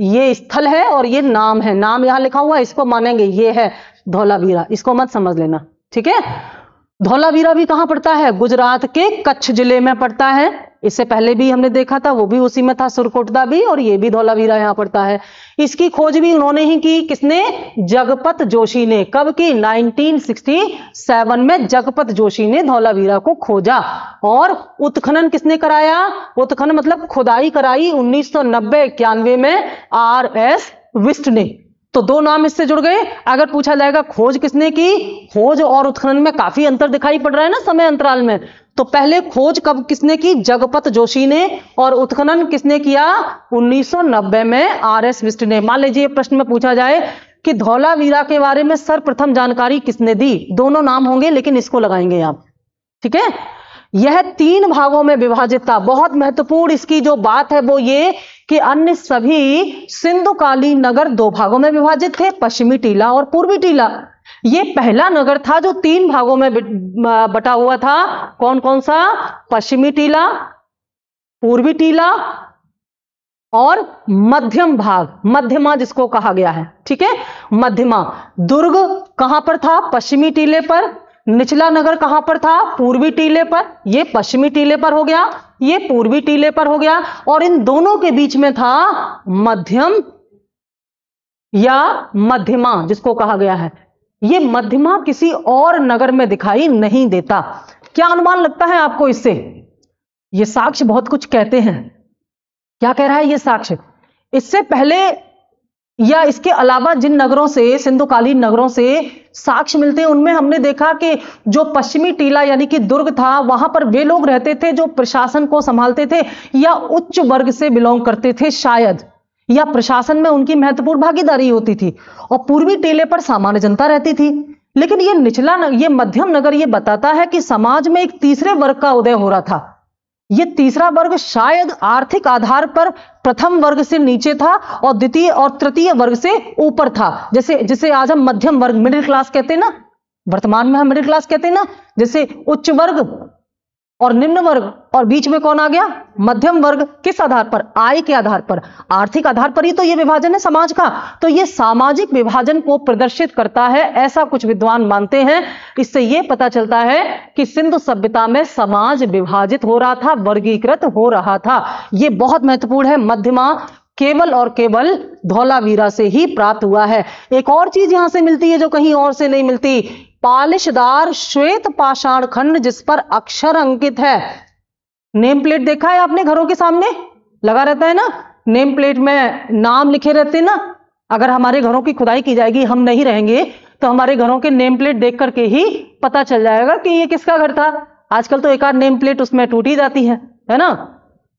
ये स्थल है और ये नाम है, नाम यहां लिखा हुआ है, इसको मानेंगे, ये है धौलावीरा, इसको मत समझ लेना। ठीक है, धौलावीरा भी कहां पड़ता है? गुजरात के कच्छ जिले में पड़ता है। इससे पहले भी हमने देखा था, वो भी उसी में था, सुरकोटदा भी, और ये भी धौलावीरा यहाँ पड़ता है। इसकी खोज भी उन्होंने ही की, किसने? जगपत जोशी ने। कब की? 1967 में जगपत जोशी ने धौलावीरा को खोजा। और उत्खनन किसने कराया? उत्खनन मतलब खुदाई कराई 1990-91 में RS विस्ट ने। तो दो नाम इससे जुड़ गए। अगर पूछा जाएगा खोज किसने की, खोज और उत्खनन में काफी अंतर दिखाई पड़ रहा है ना समय अंतराल में, तो पहले खोज कब किसने की? जगपत जोशी ने। और उत्खनन किसने किया? 1990 में RS विस्ट ने। मान लीजिए प्रश्न में पूछा जाए कि धौलावीरा के बारे में सर्वप्रथम जानकारी किसने दी, दोनों नाम होंगे लेकिन इसको लगाएंगे आप, ठीक है। यह 3 भागों में विभाजित था। बहुत महत्वपूर्ण इसकी जो बात है वो ये कि अन्य सभी सिंधुकालीन नगर 2 भागों में विभाजित थे, पश्चिमी टीला और पूर्वी टीला। ये पहला नगर था जो 3 भागों में बटा हुआ था। कौन कौन सा? पश्चिमी टीला, पूर्वी टीला और मध्यम भाग, मध्यमा जिसको कहा गया है, ठीक है। मध्यमा दुर्ग कहां पर था? पश्चिमी टीले पर। निचला नगर कहां पर था? पूर्वी टीले पर। ये पश्चिमी टीले पर हो गया, ये पूर्वी टीले पर हो गया, और इन दोनों के बीच में था मध्यम या मध्यमा जिसको कहा गया है। ये मध्यमा किसी और नगर में दिखाई नहीं देता। क्या अनुमान लगता है आपको इससे? ये साक्ष्य बहुत कुछ कहते हैं। क्या कह रहा है ये साक्ष्य? इससे पहले या इसके अलावा जिन नगरों से, सिंधुकालीन नगरों से साक्ष्य मिलते हैं, उनमें हमने देखा कि जो पश्चिमी टीला यानी कि दुर्ग था, वहां पर वे लोग रहते थे जो प्रशासन को संभालते थे या उच्च वर्ग से बिलोंग करते थे शायद, या प्रशासन में उनकी महत्वपूर्ण भागीदारी होती थी। और पूर्वी टीले पर सामान्य जनता रहती थी। लेकिन ये निचला ये मध्यम नगर ये बताता है कि समाज में एक तीसरे वर्ग का उदय हो रहा था। ये तीसरा वर्ग शायद आर्थिक आधार पर प्रथम वर्ग से नीचे था और द्वितीय और तृतीय वर्ग से ऊपर था। जैसे जिसे आज हम मध्यम वर्ग, मिडिल क्लास कहते हैं ना, वर्तमान में हम मिडिल क्लास कहते हैं ना। जैसे उच्च वर्ग और निम्न वर्ग, और बीच में कौन आ गया? मध्यम वर्ग। किस आधार पर? आय के आधार पर, आर्थिक आधार पर ही तो ये विभाजन है समाज का। तो ये सामाजिक विभाजन को प्रदर्शित करता है, ऐसा कुछ विद्वान मानते हैं। इससे ये पता चलता है कि सिंधु सभ्यता में समाज विभाजित हो रहा था, वर्गीकृत हो रहा था। ये बहुत महत्वपूर्ण है। मध्यमा केवल और केवल धौलावीरा से ही प्राप्त हुआ है। एक और चीज यहां से मिलती है जो कहीं और से नहीं मिलती, पालिशदार श्वेत पाषाण खंड जिस पर अक्षर अंकित है। नेम प्लेट देखा है आपने? घरों के सामने लगा रहता है ना, नेम प्लेट में नाम लिखे रहते हैं ना। अगर हमारे घरों की खुदाई की जाएगी, हम नहीं रहेंगे, तो हमारे घरों के नेम प्लेट देख करके ही पता चल जाएगा कि ये किसका घर था। आजकल तो एक आध नेम प्लेट उसमें टूटी जाती है ना।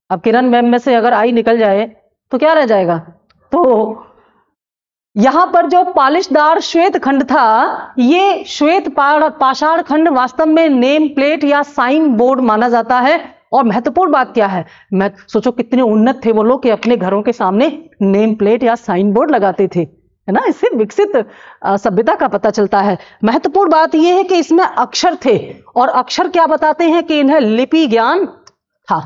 अब किरण मैम में से अगर आई निकल जाए तो क्या रह जाएगा? तो यहां पर जो पालिशदार श्वेत खंड था, ये श्वेत पाषाण खंड वास्तव में नेम प्लेट या साइन बोर्ड माना जाता है। और महत्वपूर्ण बात क्या है, मैं सोचो कितने उन्नत थे वो लोग कि अपने घरों के सामने नेम प्लेट या साइन बोर्ड लगाते थे, है ना। इससे विकसित सभ्यता का पता चलता है। महत्वपूर्ण बात यह है कि इसमें अक्षर थे, और अक्षर क्या बताते हैं कि इन्हें लिपि ज्ञान था,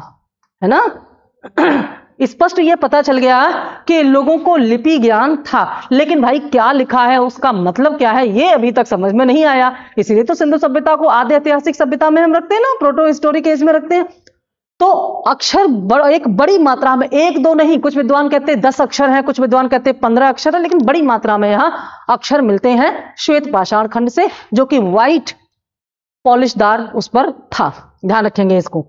है ना। स्पष्ट ये पता चल गया कि लोगों को लिपि ज्ञान था। लेकिन भाई क्या लिखा है, उसका मतलब क्या है, ये अभी तक समझ में नहीं आया। इसीलिए तो सिंधु सभ्यता को आद्य ऐतिहासिक सभ्यता में हम रखते हैं ना, प्रोटो हिस्टोरिक एज में रखते हैं। तो अक्षर एक बड़ी मात्रा में, 1-2 नहीं, कुछ विद्वान कहते हैं 10 अक्षर हैं, कुछ विद्वान कहते हैं 15 अक्षर है, लेकिन बड़ी मात्रा में यहां अक्षर मिलते हैं श्वेत पाषाण खंड से, जो कि व्हाइट पॉलिशदार उस पर था। ध्यान रखेंगे इसको।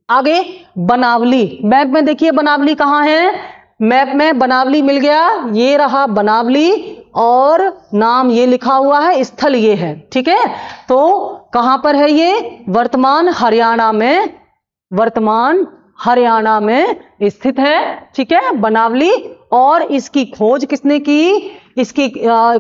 आगे बनावली, मैप में देखिए बनावली कहां है। मैप में बनावली मिल गया, ये रहा बनावली, और नाम ये लिखा हुआ है, स्थल ये है, ठीक है। तो कहां पर है ये? वर्तमान हरियाणा में, वर्तमान हरियाणा में स्थित है, ठीक है, बनावली। और इसकी खोज किसने की? इसकी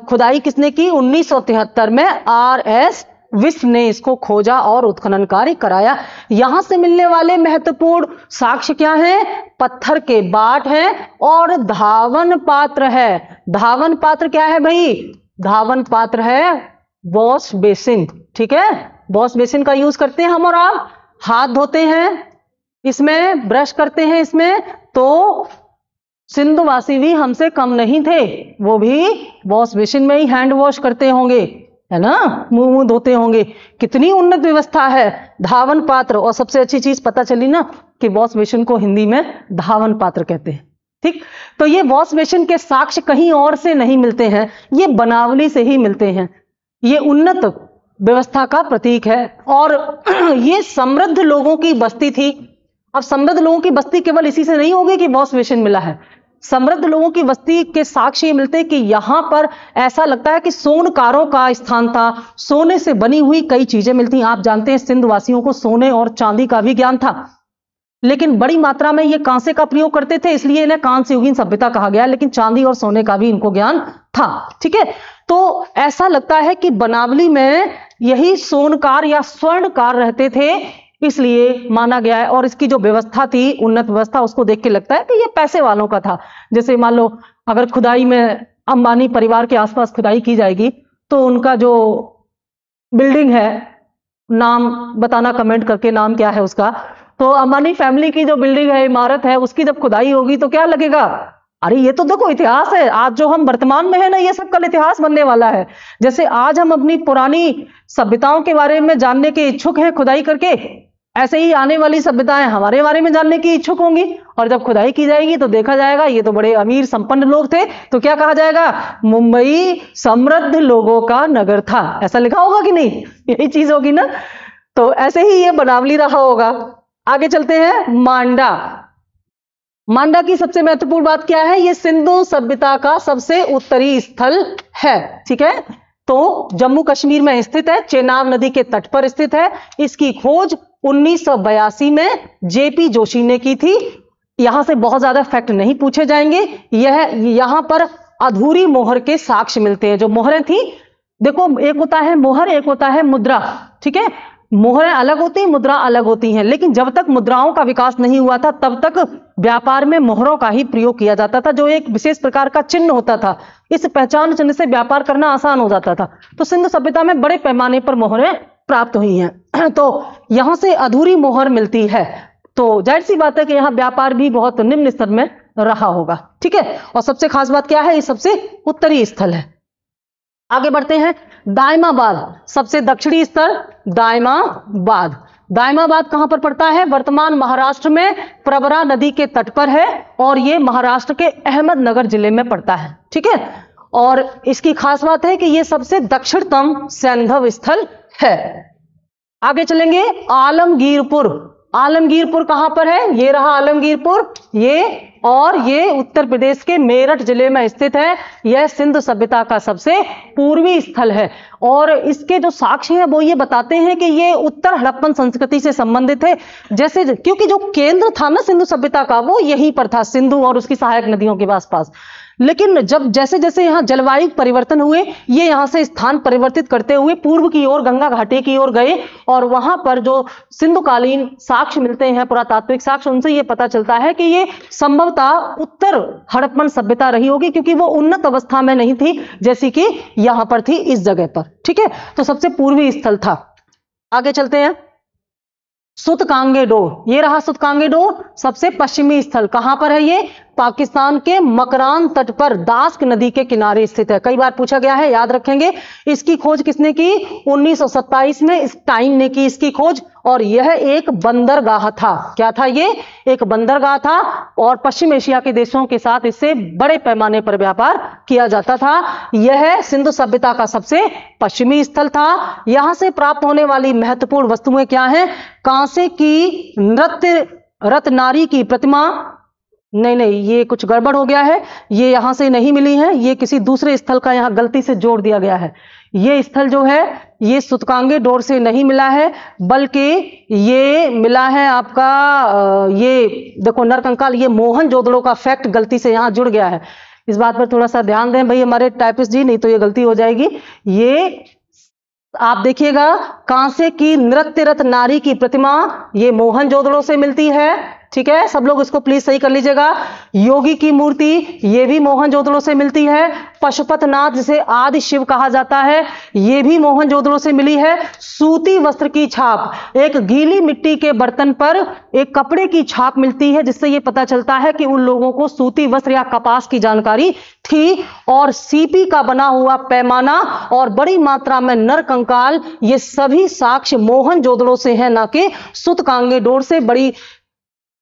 खुदाई किसने की? 1973 में RS विस्ट ने इसको खोजा और उत्खनन कार्य कराया। यहां से मिलने वाले महत्वपूर्ण साक्ष्य क्या हैं? पत्थर के बाट हैं और धावन पात्र है। धावन पात्र क्या है भाई? धावन पात्र है वॉश बेसिन, ठीक है। वॉश बेसिन का यूज करते हैं हम और आप, हाथ धोते हैं इसमें, ब्रश करते हैं इसमें। तो सिंधुवासी भी हमसे कम नहीं थे, वो भी वॉश बेसिन में ही हैंड वॉश करते होंगे। है ना, मुंह मुंह धोते होंगे। कितनी उन्नत व्यवस्था है। धावन पात्र, और सबसे अच्छी चीज पता चली ना कि वॉश बेसिन को हिंदी में धावन पात्र कहते हैं। ठीक, तो ये वॉश बेसिन के साक्ष्य कहीं और से नहीं मिलते हैं, ये बनावली से ही मिलते हैं। ये उन्नत व्यवस्था का प्रतीक है। और ये समृद्ध लोगों की बस्ती थी। अब समृद्ध लोगों की बस्ती केवल इसी से नहीं होगी कि वॉश बेसिन मिला है। समृद्ध लोगों की बस्ती के साक्ष्य मिलते हैं कि यहां पर ऐसा लगता है कि सोनकारों का स्थान था। सोने से बनी हुई कई चीजें मिलती। आप जानते हैं सिंध वासियों को सोने और चांदी का भी ज्ञान था, लेकिन बड़ी मात्रा में ये कांसे का प्रयोग करते थे, इसलिए इन्हें कांस्य युगीन सभ्यता कहा गया। लेकिन चांदी और सोने का भी इनको ज्ञान था। ठीक है, तो ऐसा लगता है कि बनावली में यही सोनकार या स्वर्णकार रहते थे, इसलिए माना गया है। और इसकी जो व्यवस्था थी, उन्नत व्यवस्था, उसको देख के लगता है कि ये पैसे वालों का था। जैसे मान लो अगर खुदाई में अंबानी परिवार के आसपास खुदाई की जाएगी तो उनका जो बिल्डिंग है, नाम बताना कमेंट करके, नाम क्या है उसका, तो अंबानी फैमिली की जो बिल्डिंग है, इमारत है, उसकी जब खुदाई होगी तो क्या लगेगा, अरे ये तो देखो इतिहास है। आज जो हम वर्तमान में है ना, ये सब कल इतिहास बनने वाला है। जैसे आज हम अपनी पुरानी सभ्यताओं के बारे में जानने के इच्छुक हैं खुदाई करके, ऐसे ही आने वाली सभ्यताएं हमारे बारे में जानने की इच्छुक होंगी। और जब खुदाई की जाएगी तो देखा जाएगा ये तो बड़े अमीर संपन्न लोग थे, तो क्या कहा जाएगा, मुंबई समृद्ध लोगों का नगर था। ऐसा लिखा होगा कि नहीं, यही चीज होगी ना। तो ऐसे ही ये बनावली रहा होगा। आगे चलते हैं। मांडा। मांडा की सबसे महत्वपूर्ण बात क्या है, ये सिंधु सभ्यता का सबसे उत्तरी स्थल है। ठीक है, तो जम्मू कश्मीर में स्थित है, चेनाब नदी के तट पर स्थित है। इसकी खोज 1982 में जेपी जोशी ने की थी। यहां से बहुत ज्यादा फैक्ट नहीं पूछे जाएंगे। यहां पर अधूरी मोहर के साक्ष्य मिलते हैं। जो मोहरें थी, देखो एक होता है मोहर, एक होता है मुद्रा। ठीक है, मोहरें अलग होती हैं, मुद्रा अलग होती हैं। लेकिन जब तक मुद्राओं का विकास नहीं हुआ था तब तक व्यापार में मोहरों का ही प्रयोग किया जाता था, जो एक विशेष प्रकार का चिन्ह होता था। इस पहचान चिन्ह से व्यापार करना आसान हो जाता था। तो सिंधु सभ्यता में बड़े पैमाने पर मोहरें प्राप्त हुई हैं। तो यहां से अधूरी मोहर मिलती है, तो जाहिर सी बात है कि यहां व्यापार भी बहुत निम्न स्तर में रहा होगा। ठीक है, और सबसे खास बात क्या है, ये सबसे उत्तरी स्थल है। आगे बढ़ते हैं। दायमाबाद, सबसे दक्षिणी स्थल दायमाबाद। दायमाबाद कहां पर पड़ता है, वर्तमान महाराष्ट्र में प्रवरा नदी के तट पर है, और यह महाराष्ट्र के अहमदनगर जिले में पड़ता है। ठीक है, और इसकी खास बात है कि यह सबसे दक्षिणतम सैंधव स्थल है। आगे चलेंगे। आलमगीरपुर। आलमगीरपुर कहां पर है, ये रहा आलमगीरपुर, ये उत्तर प्रदेश के मेरठ जिले में स्थित है। यह सिंधु सभ्यता का सबसे पूर्वी स्थल है। और इसके जो साक्ष्य हैं वो ये बताते हैं कि ये उत्तर हड़प्पन संस्कृति से संबंधित है। जैसे क्योंकि जो केंद्र था ना सिंधु सभ्यता का, वो यहीं पर था, सिंधु और उसकी सहायक नदियों के आसपास। लेकिन जब जैसे जैसे यहाँ जलवायु परिवर्तन हुए, ये यहाँ से स्थान परिवर्तित करते हुए पूर्व की ओर गंगा घाटी की ओर गए, और वहां पर जो सिंधुकालीन साक्ष्य मिलते हैं, पुरातात्विक साक्ष्य, उनसे ये पता चलता है कि ये संभवतः उत्तर हड़प्पन सभ्यता रही होगी, क्योंकि वो उन्नत अवस्था में नहीं थी जैसी कि यहां पर थी इस जगह पर। ठीक है, तो सबसे पूर्वी स्थल था। आगे चलते हैं। सुतकांगेडोर, ये रहा सुतकांगेडोर, सबसे पश्चिमी स्थल। कहां पर है ये, पाकिस्तान के मकरान तट पर दास्क नदी के किनारे स्थित है। कई बार पूछा गया है, याद रखेंगे। इसकी खोज किसने की, 1927 में स्टाइन ने की इसकी खोज, और यह एक बंदरगाह था। क्या था ये, एक बंदरगाह था, और पश्चिम एशिया के देशों के साथ इससे बड़े पैमाने पर व्यापार किया जाता था। यह सिंधु सभ्यता का सबसे पश्चिमी स्थल था। यहां से प्राप्त होने वाली महत्वपूर्ण वस्तुएं क्या हैं, कांसे की नृत्य रत्नारी की प्रतिमा, नहीं, ये कुछ गड़बड़ हो गया है, ये यहां से नहीं मिली है, ये किसी दूसरे स्थल का यहां गलती से जोड़ दिया गया है। ये स्थल जो है ये सुतकांगेडोर से नहीं मिला है, बल्कि ये मिला है आपका, ये देखो नरकंकाल, ये मोहनजोदड़ो का फैक्ट गलती से यहां जुड़ गया है। इस बात पर थोड़ा सा ध्यान दें भाई हमारे टाइपिस्ट जी, नहीं तो ये गलती हो जाएगी। ये आप देखिएगा, कांसे की नृत्य रत्न नारी की प्रतिमा, ये मोहनजोदड़ो से मिलती है। ठीक है, सब लोग इसको प्लीज सही कर लीजिएगा। योगी की मूर्ति, ये भी मोहनजोदड़ो से मिलती है। पशुपतनाथ, जिसे आदि शिव कहा जाता है, ये भी मोहनजोदड़ो से मिली है। सूती वस्त्र की छाप, एक गीली मिट्टी के बर्तन पर एक कपड़े की छाप मिलती है, जिससे यह पता चलता है कि उन लोगों को सूती वस्त्र या कपास की जानकारी थी। और सीपी का बना हुआ पैमाना और बड़ी मात्रा में नर कंकाल, ये सभी साक्ष्य मोहनजोदड़ो से है, ना कि सूतकांगेडोर से। बड़ी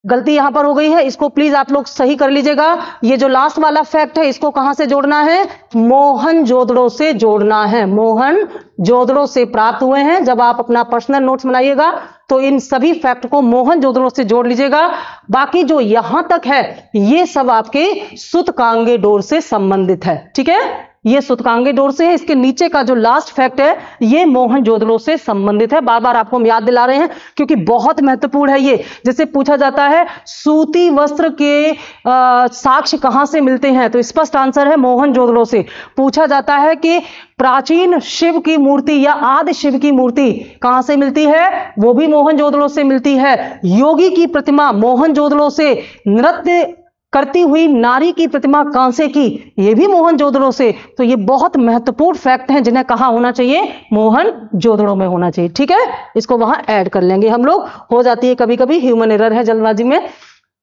गलती यहां पर हो गई है, इसको प्लीज आप लोग सही कर लीजिएगा। ये जो लास्ट वाला फैक्ट है, इसको कहां से जोड़ना है? मोहनजोदड़ो से जोड़ना है। मोहनजोदड़ो से प्राप्त हुए हैं। जब आप अपना पर्सनल नोट्स बनाइएगा तो इन सभी फैक्ट को मोहनजोदड़ो से जोड़ लीजिएगा। बाकी जो यहां तक है, ये सब आपके सूतकांगेडोर से संबंधित है। ठीक है, ये सूतकांगेडोर से है। इसके नीचे का जो लास्ट फैक्ट है, ये मोहनजोदड़ो से संबंधित है। बार बार आपको हम याद दिला रहे हैं क्योंकि बहुत महत्वपूर्ण है ये। जैसे पूछा जाता है सूती वस्त्र के साक्ष्य कहां से मिलते हैं, तो स्पष्ट आंसर है मोहनजोदड़ो से। पूछा जाता है कि प्राचीन शिव की मूर्ति या आदि शिव की मूर्ति कहां से मिलती है, वो भी मोहनजोदड़ो से मिलती है। योगी की प्रतिमा मोहनजोदड़ो से। नृत्य करती हुई नारी की प्रतिमा कांसे की, ये भी मोहनजोदड़ो से। तो ये बहुत महत्वपूर्ण फैक्ट हैं जिन्हें कहां होना चाहिए? मोहनजोदड़ो में होना चाहिए। ठीक है, इसको वहां ऐड कर लेंगे हम लोग। हो जाती है कभी कभी, ह्यूमन एरर है जल्दबाजी में।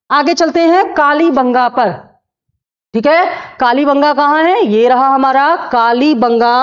आगे चलते हैं कालीबंगा पर। ठीक है, कालीबंगा कहां है? ये रहा हमारा कालीबंगा।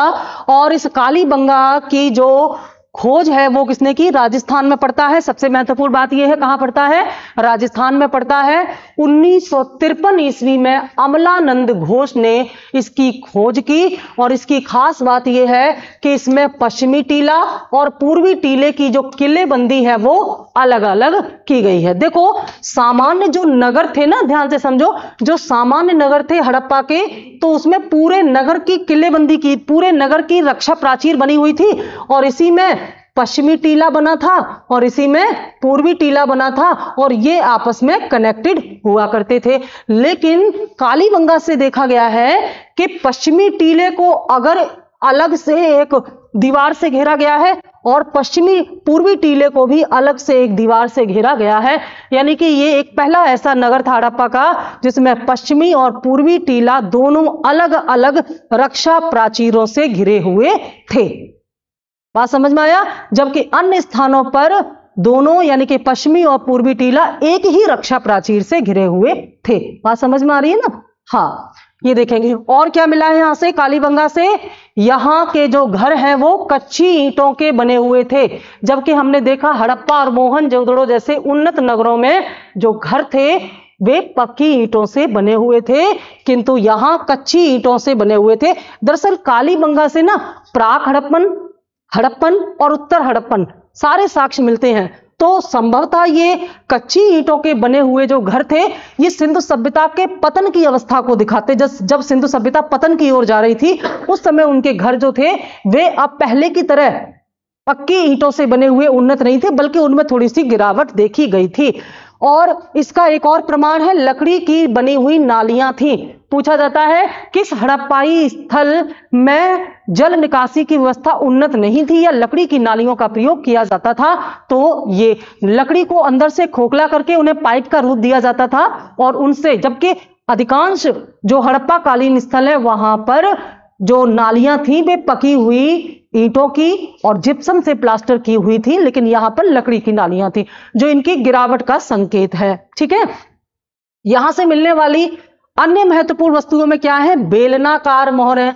और इस कालीबंगा की जो खोज है वो किसने की? राजस्थान में पड़ता है। सबसे महत्वपूर्ण बात यह है, कहां पड़ता है? राजस्थान में पड़ता है। 1953 ईस्वी में अमलानंद घोष ने इसकी खोज की। और इसकी खास बात यह है कि इसमें पश्चिमी टीला और पूर्वी टीले की जो किलेबंदी है वो अलग अलग की गई है। देखो, सामान्य जो नगर थे ना, ध्यान से समझो, जो सामान्य नगर थे हड़प्पा के, तो उसमें पूरे नगर की किलेबंदी की, पूरे नगर की रक्षा प्राचीर बनी हुई थी। और इसी में पश्चिमी टीला बना था और इसी में पूर्वी टीला बना था, और ये आपस में कनेक्टेड हुआ करते थे। लेकिन कालीबंगा से देखा गया है कि पश्चिमी टीले को अगर अलग से एक दीवार से घेरा गया है और पूर्वी टीले को भी अलग से एक दीवार से घेरा गया है। यानी कि ये एक पहला ऐसा नगर था हड़प्पा का जिसमें पश्चिमी और पूर्वी टीला दोनों अलग अलग रक्षा प्राचीरों से घिरे हुए थे। बात समझ में आया? जबकि अन्य स्थानों पर दोनों यानी कि पश्चिमी और पूर्वी टीला एक ही रक्षा प्राचीर से घिरे हुए थे। बात समझ में आ रही है ना? हाँ, ये देखेंगे। और क्या मिला है यहां से कालीबंगा से? यहां के जो घर हैं वो कच्ची ईंटों के बने हुए थे, जबकि हमने देखा हड़प्पा और मोहनजोदड़ो जैसे उन्नत नगरों में जो घर थे वे पक्की ईंटों से बने हुए थे, किंतु यहां कच्ची ईंटों से बने हुए थे। दरअसल कालीबंगा से ना प्राक हड़प्पन और उत्तर हड़प्पन सारे साक्ष्य मिलते हैं। तो संभवतः ये कच्ची ईंटों के बने हुए जो घर थे, ये सिंधु सभ्यता के पतन की अवस्था को दिखाते। जब सिंधु सभ्यता पतन की ओर जा रही थी, उस समय उनके घर जो थे वे अब पहले की तरह पक्की ईंटों से बने हुए उन्नत नहीं थे, बल्कि उनमें थोड़ी सी गिरावट देखी गई थी। और इसका एक और प्रमाण है, लकड़ी की बनी हुई नालियां थी। पूछा जाता है किस हड़प्पाई स्थल में जल निकासी की व्यवस्था उन्नत नहीं थी या लकड़ी की नालियों का प्रयोग किया जाता था? तो ये लकड़ी को अंदर से खोखला करके उन्हें पाइप का रूप दिया जाता था और उनसे, जबकि अधिकांश जो हड़प्पा कालीन स्थल है वहां पर जो नालियां थी वे पकी हुई ईंटों की और जिप्सम से प्लास्टर की हुई थी, लेकिन यहां पर लकड़ी की नालियां थी, जो इनकी गिरावट का संकेत है। ठीक है, यहां से मिलने वाली अन्य महत्वपूर्ण वस्तुओं में क्या है? बेलनाकार मोहरें।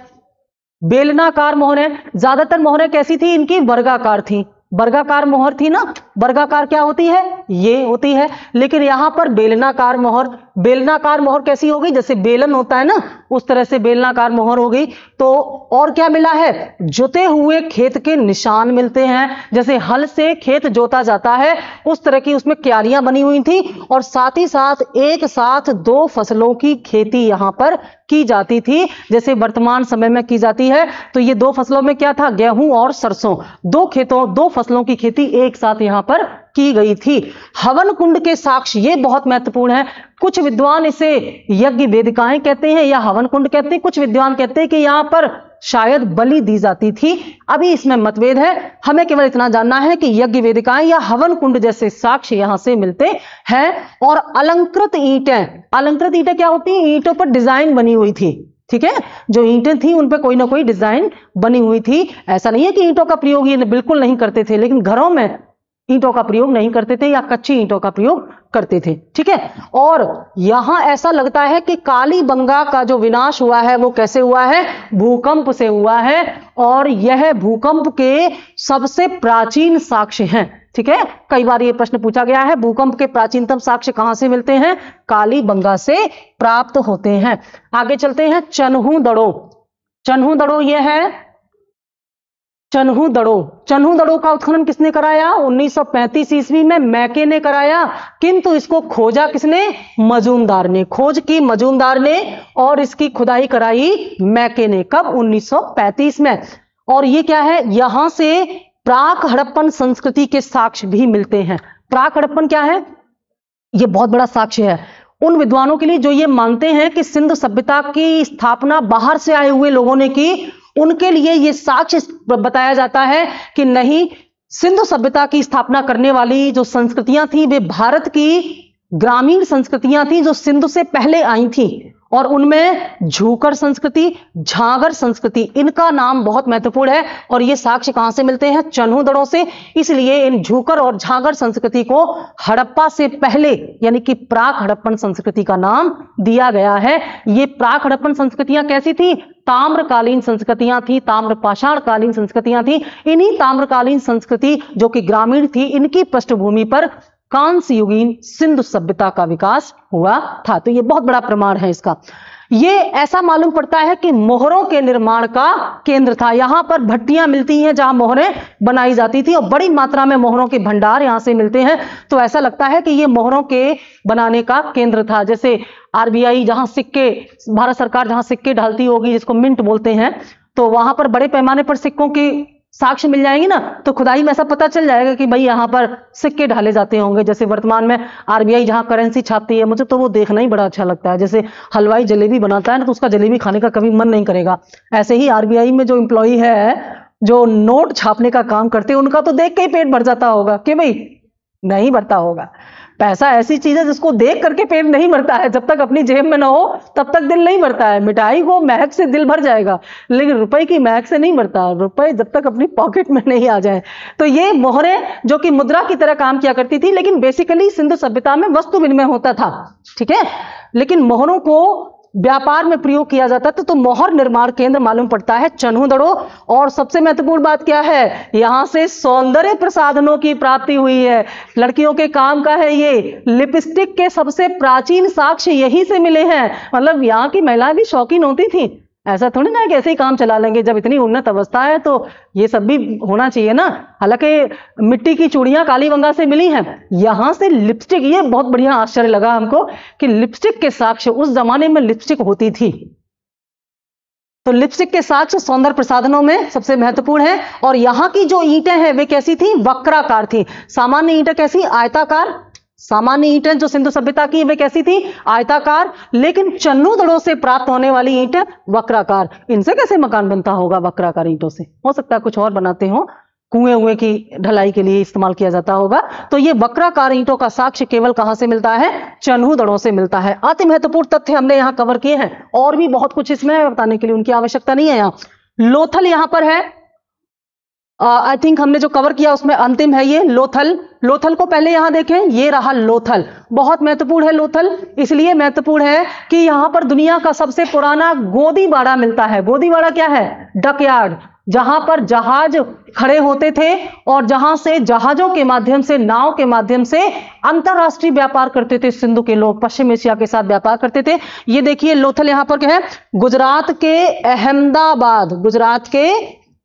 बेलनाकार मोहरें, ज्यादातर मोहरें कैसी थी इनकी? वर्गाकार थी। वर्गाकार मोहर थी ना, वर्गाकार क्या होती है? ये होती है। लेकिन यहां पर बेलनाकार मोहर। बेलनाकार मोहर कैसी होगी? जैसे बेलन होता है ना, उस तरह से बेलनाकार मोहर हो गई। तो और क्या मिला है? जुते हुए खेत के निशान मिलते हैं। जैसे हल से खेत जोता जाता है उस तरह की उसमें क्यारियां बनी हुई थी, और साथ ही साथ एक साथ दो फसलों की खेती यहां पर की जाती थी, जैसे वर्तमान समय में की जाती है। तो ये दो फसलों में क्या था? गेहूं और सरसों, दो फसलों की खेती एक साथ यहां पर की गई थी। हवन कुंड के साक्ष्य, ये बहुत महत्वपूर्ण है। कुछ विद्वान इसे यज्ञ वेदिकाएं कहते हैं या हवन कुंड कहते हैं। कुछ विद्वान कहते हैं कि यहां पर शायद बलि दी जाती थी। अभी इसमें मतभेद है, हमें केवल इतना जानना है कि यज्ञ वेदिकाएं या हवन कुंड जैसे साक्ष्य यहां से मिलते हैं। और अलंकृत ईंटें क्या होती हैं? ईंटों पर डिजाइन बनी हुई थी, ठीक है, जो ईंटें थी उन पे कोई ना कोई डिजाइन बनी हुई थी। ऐसा नहीं है कि ईंटों का प्रयोग ये बिल्कुल नहीं करते थे, लेकिन घरों में ईंटों का प्रयोग नहीं करते थे या कच्ची ईंटों का प्रयोग करते थे, ठीक है। और यहां ऐसा लगता है कि कालीबंगा का जो विनाश हुआ है वो कैसे हुआ है? भूकंप से हुआ है, और यह भूकंप के सबसे प्राचीन साक्ष्य हैं, ठीक है। कई बार ये प्रश्न पूछा गया है, भूकंप के प्राचीनतम साक्ष्य कहां से मिलते हैं? कालीबंगा से प्राप्त होते हैं। आगे चलते हैं। चन्हू दड़ो ये है चन्हू दड़ो का उत्खनन किसने कराया? 1935 ईस्वी में मैके ने कराया, किंतु इसको खोजा किसने? मजूमदार ने। खोज की मजूमदार ने और इसकी खुदाई कराई मैके ने। कब? 1935 में। और ये क्या है? यहां से प्राक हड़प्पन संस्कृति के साक्ष्य भी मिलते हैं। प्राक हड़प्पन क्या है? ये बहुत बड़ा साक्ष्य है उन विद्वानों के लिए जो ये मानते हैं कि सिंधु सभ्यता की स्थापना बाहर से आए हुए लोगों ने की। उनके लिए ये साक्ष्य बताया जाता है कि नहीं, सिंधु सभ्यता की स्थापना करने वाली जो संस्कृतियां थी वे भारत की ग्रामीण संस्कृतियां थी जो सिंधु से पहले आई थी, और उनमें झूकर संस्कृति, झांगर संस्कृति, इनका नाम बहुत महत्वपूर्ण है। और ये साक्ष्य कहां से मिलते हैं? चन्हू दड़ों से। इसलिए इन झूकर और झांगर संस्कृति को हड़प्पा से पहले यानी कि प्राक हड़प्पन संस्कृति का नाम दिया गया है। ये प्राक हड़प्पन संस्कृतियां कैसी थी? ताम्रकालीन संस्कृतियां थी, ताम्र पाषाणकालीन संस्कृतियां थी। इन्हीं ताम्रकालीन संस्कृति जो कि ग्रामीण थी, इनकी पृष्ठभूमि पर कांस्य युगीन सिंधु सभ्यता का विकास हुआ था। तो यह बहुत बड़ा प्रमाण है इसका। ये ऐसा मालूम पड़ता है कि मोहरों के निर्माण का केंद्र था। यहां पर भट्टियां मिलती हैं जहां मोहरें बनाई जाती थी, और बड़ी मात्रा में मोहरों के भंडार यहां से मिलते हैं। तो ऐसा लगता है कि ये मोहरों के बनाने का केंद्र था। जैसे आरबीआई जहां सिक्के, भारत सरकार जहां सिक्के ढालती होगी, जिसको मिंट बोलते हैं, तो वहां पर बड़े पैमाने पर सिक्कों की साक्ष्य मिल जाएंगे ना, तो खुदाई में ऐसा पता चल जाएगा कि भाई यहां पर सिक्के ढाले जाते होंगे। जैसे वर्तमान में आरबीआई जहां करेंसी छापती है, मुझे तो वो देखना ही बड़ा अच्छा लगता है। जैसे हलवाई जलेबी बनाता है ना, तो उसका जलेबी खाने का कभी मन नहीं करेगा। ऐसे ही आरबीआई में जो एम्प्लॉई है जो नोट छापने का काम करते हैं, उनका तो देख के ही पेट भर जाता होगा कि भाई नहीं भरता होगा। पैसा ऐसी चीज है जिसको देख करके पेट नहीं भरता है। जब तक अपनी जेब में ना हो तब तक दिल नहीं भरता है। मिठाई को महक से दिल भर जाएगा, लेकिन रुपए की महक से नहीं भरता। रुपए जब तक अपनी पॉकेट में नहीं आ जाए। तो ये मोहरें जो कि मुद्रा की तरह काम किया करती थी, लेकिन बेसिकली सिंधु सभ्यता में वस्तु विनिमय होता था, ठीक है। लेकिन मोहरों को व्यापार में प्रयोग किया जाता था। तो मोहर निर्माण केंद्र मालूम पड़ता है चन्हू दड़ो। और सबसे महत्वपूर्ण बात क्या है? यहां से सौंदर्य प्रसाधनों की प्राप्ति हुई है। लड़कियों के काम का है ये। लिपस्टिक के सबसे प्राचीन साक्ष्य यहीं से मिले हैं। मतलब यहाँ की महिलाएं भी शौकीन होती थी। ऐसा थोड़ी ना कि ऐसे ही काम चला लेंगे। जब इतनी उन्नत अवस्था है तो ये सब भी होना चाहिए ना। हालांकि मिट्टी की चूड़ियां कालीबंगा से मिली हैं, यहां से लिपस्टिक, ये बहुत बढ़िया आश्चर्य लगा हमको कि लिपस्टिक के साक्ष्य, उस जमाने में लिपस्टिक होती थी। तो लिपस्टिक के साक्ष्य सौंदर्य प्रसाधनों में सबसे महत्वपूर्ण है। और यहां की जो ईंटें हैं वे कैसी थी? वक्राकार थी। सामान्य ईंटें कैसी? आयताकार। सामान्य ईंटें जो सिंधु सभ्यता की वे कैसी थी? आयताकार। लेकिन चन्हू दड़ों से प्राप्त होने वाली ईंटें वक्राकार। इनसे कैसे मकान बनता होगा? वक्राकार ईंटों से हो सकता है कुछ और बनाते हो, कुएं की ढलाई के लिए इस्तेमाल किया जाता होगा। तो ये वक्राकार ईंटों का साक्ष्य केवल कहां से मिलता है? चन्हू दड़ों से मिलता है। अति महत्वपूर्ण तथ्य हमने यहां कवर किए हैं, और भी बहुत कुछ इसमें बताने के लिए उनकी आवश्यकता नहीं है। यहां लोथल यहां पर है। आई थिंक हमने जो कवर किया उसमें अंतिम है ये लोथल। लोथल को पहले यहां देखें, ये रहा लोथल। बहुत महत्वपूर्ण है लोथल। इसलिए महत्वपूर्ण है कि यहां पर दुनिया का सबसे पुराना गोदीबाड़ा मिलता है। गोदीबाड़ा क्या है? डकयार्ड, जहां पर जहाज खड़े होते थे और जहां से जहाजों के माध्यम से, नाव के माध्यम से अंतरराष्ट्रीय व्यापार करते थे। सिंधु के लोग पश्चिम एशिया के साथ व्यापार करते थे। ये देखिए लोथल यहां पर क्या है? गुजरात के अहमदाबाद, गुजरात के,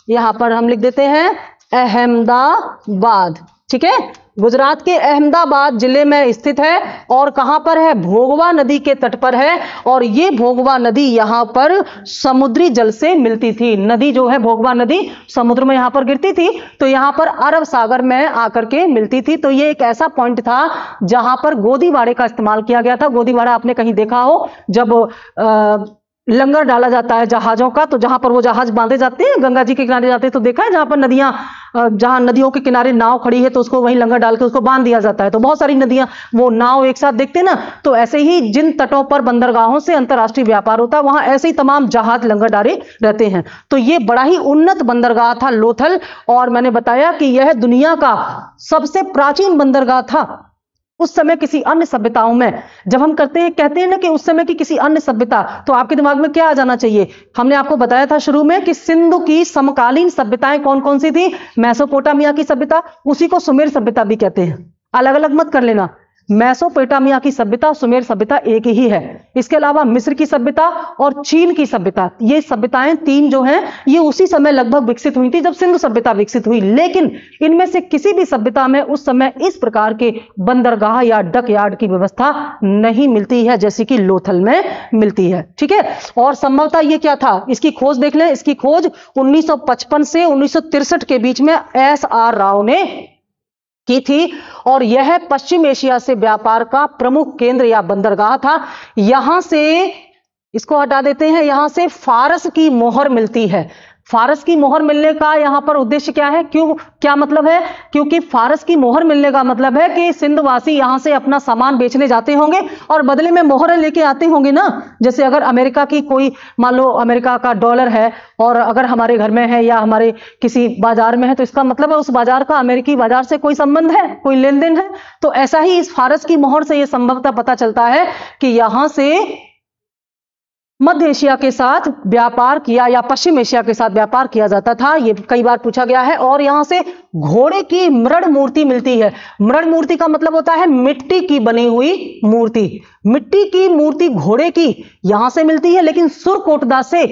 यहां पर हम लिख देते हैं अहमदाबाद, ठीक है। गुजरात के अहमदाबाद जिले में स्थित है। और कहां पर है? भोगवा नदी के तट पर है। और ये भोगवा नदी यहां पर समुद्री जल से मिलती थी। नदी जो है भोगवा नदी समुद्र में यहां पर गिरती थी, तो यहां पर अरब सागर में आकर के मिलती थी। तो ये एक ऐसा पॉइंट था जहां पर गोदीबाड़े का इस्तेमाल किया गया था। गोदीबाड़ा आपने कहीं देखा हो, जब लंगर डाला जाता है जहाजों का। तो जहां पर वो जहाज बांधे जाते हैं, गंगा जी के किनारे जाते हैं, तो देखा है जहां पर नदियां, जहां नदियों के किनारे नाव खड़ी है तो उसको वहीं लंगर डाल के उसको बांध दिया जाता है। तो बहुत सारी नदियां वो नाव एक साथ देखते हैं ना। तो ऐसे ही जिन तटों पर बंदरगाहों से अंतरराष्ट्रीय व्यापार होता है वहां ऐसे ही तमाम जहाज लंगर डाले रहते हैं। तो ये बड़ा ही उन्नत बंदरगाह था लोथल, और मैंने बताया कि यह दुनिया का सबसे प्राचीन बंदरगाह था। उस समय किसी अन्य सभ्यताओं में, जब हम कहते हैं ना कि उस समय की किसी अन्य सभ्यता, तो आपके दिमाग में क्या आ जाना चाहिए? हमने आपको बताया था शुरू में कि सिंधु की समकालीन सभ्यताएं कौन कौन सी थी। मेसोपोटामिया की सभ्यता, उसी को सुमेर सभ्यता भी कहते हैं, अलग अलग मत कर लेना। मेसोपोटामिया की सभ्यता, सुमेर सभ्यता एक ही है। इसके अलावा मिस्र की सभ्यता और चीन की सभ्यता, ये सभ्यताएं तीन जो हैं ये उसी समय लगभग विकसित हुई थी जब सिंधु सभ्यता विकसित हुई। लेकिन इनमें से किसी भी सभ्यता में उस समय इस प्रकार के बंदरगाह या डक यार्ड की व्यवस्था नहीं मिलती है जैसे कि लोथल में मिलती है। ठीक है, और संभवतः ये क्या था, इसकी खोज देख लें। इसकी खोज 1955 से 1963 के बीच में SR राव ने की थी, और यह पश्चिम एशिया से व्यापार का प्रमुख केंद्र या बंदरगाह था। यहां से, इसको हटा देते हैं, यहां से फारस की मोहर मिलती है। फारस की मोहर मिलने का यहां पर उद्देश्य क्या है, क्या मतलब है? क्योंकि फारस की मोहर मिलने का मतलब है कि सिंधवासी यहां से अपना सामान बेचने जाते होंगे और बदले में मोहरें लेके आते होंगे ना। जैसे अगर अमेरिका की कोई, मान लो अमेरिका का डॉलर है और अगर हमारे घर में है या हमारे किसी बाजार में है, तो इसका मतलब है उस बाजार का अमेरिकी बाजार से कोई संबंध है, कोई लेन देन है। तो ऐसा ही इस फारस की मोहर से यह संभवतः पता चलता है कि यहां से मध्य एशिया के साथ व्यापार किया या पश्चिम एशिया के साथ व्यापार किया जाता था। ये कई बार पूछा गया है। और यहां से घोड़े की मृण मूर्ति मिलती है। मृण मूर्ति का मतलब होता है मिट्टी की बनी हुई मूर्ति। मिट्टी की मूर्ति घोड़े की यहां से मिलती है, लेकिन सुरकोटदा से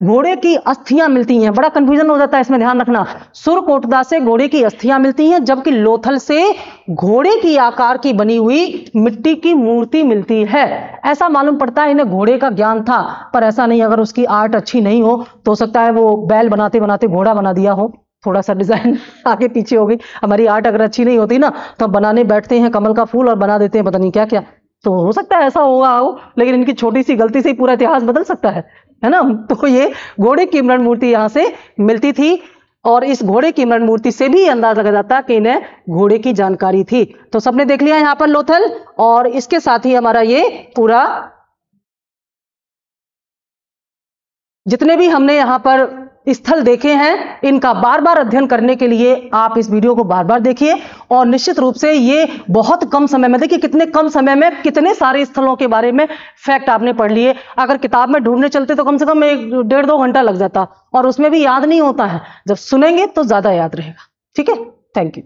घोड़े की अस्थियां मिलती हैं। बड़ा कंफ्यूजन हो जाता है, इसमें ध्यान रखना। सुरकोटदा से घोड़े की अस्थियां मिलती हैं, जबकि लोथल से घोड़े की आकार की बनी हुई मिट्टी की मूर्ति मिलती है। ऐसा मालूम पड़ता है इन्हें घोड़े का ज्ञान था, पर ऐसा नहीं। अगर उसकी आर्ट अच्छी नहीं हो तो सकता है वो बैल बनाते बनाते घोड़ा बना दिया हो, थोड़ा सा डिजाइन आगे पीछे हो गई। हमारी आर्ट अगर अच्छी नहीं होती ना तो हम बनाने बैठते हैं कमल का फूल और बना देते हैं पता नहीं क्या क्या। तो हो सकता है ऐसा हुआ हो, लेकिन इनकी छोटी सी गलती से ही पूरा इतिहास बदल सकता है ना। तो ये घोड़े की मृण मूर्ति यहां से मिलती थी, और इस घोड़े की मृण मूर्ति से भी अंदाजा लगा जाता कि इन्हें घोड़े की जानकारी थी। तो सबने देख लिया यहां पर लोथल, और इसके साथ ही हमारा ये पूरा जितने भी हमने यहां पर स्थल देखे हैं इनका बार बार अध्ययन करने के लिए आप इस वीडियो को बार बार देखिए। और निश्चित रूप से ये बहुत कम समय में, देखिए कितने कम समय में कितने सारे स्थलों के बारे में फैक्ट आपने पढ़ लिए। अगर किताब में ढूंढने चलते तो कम से कम 1-1.5-2 घंटा लग जाता, और उसमें भी याद नहीं होता है। जब सुनेंगे तो ज्यादा याद रहेगा। ठीक है, थैंक यू।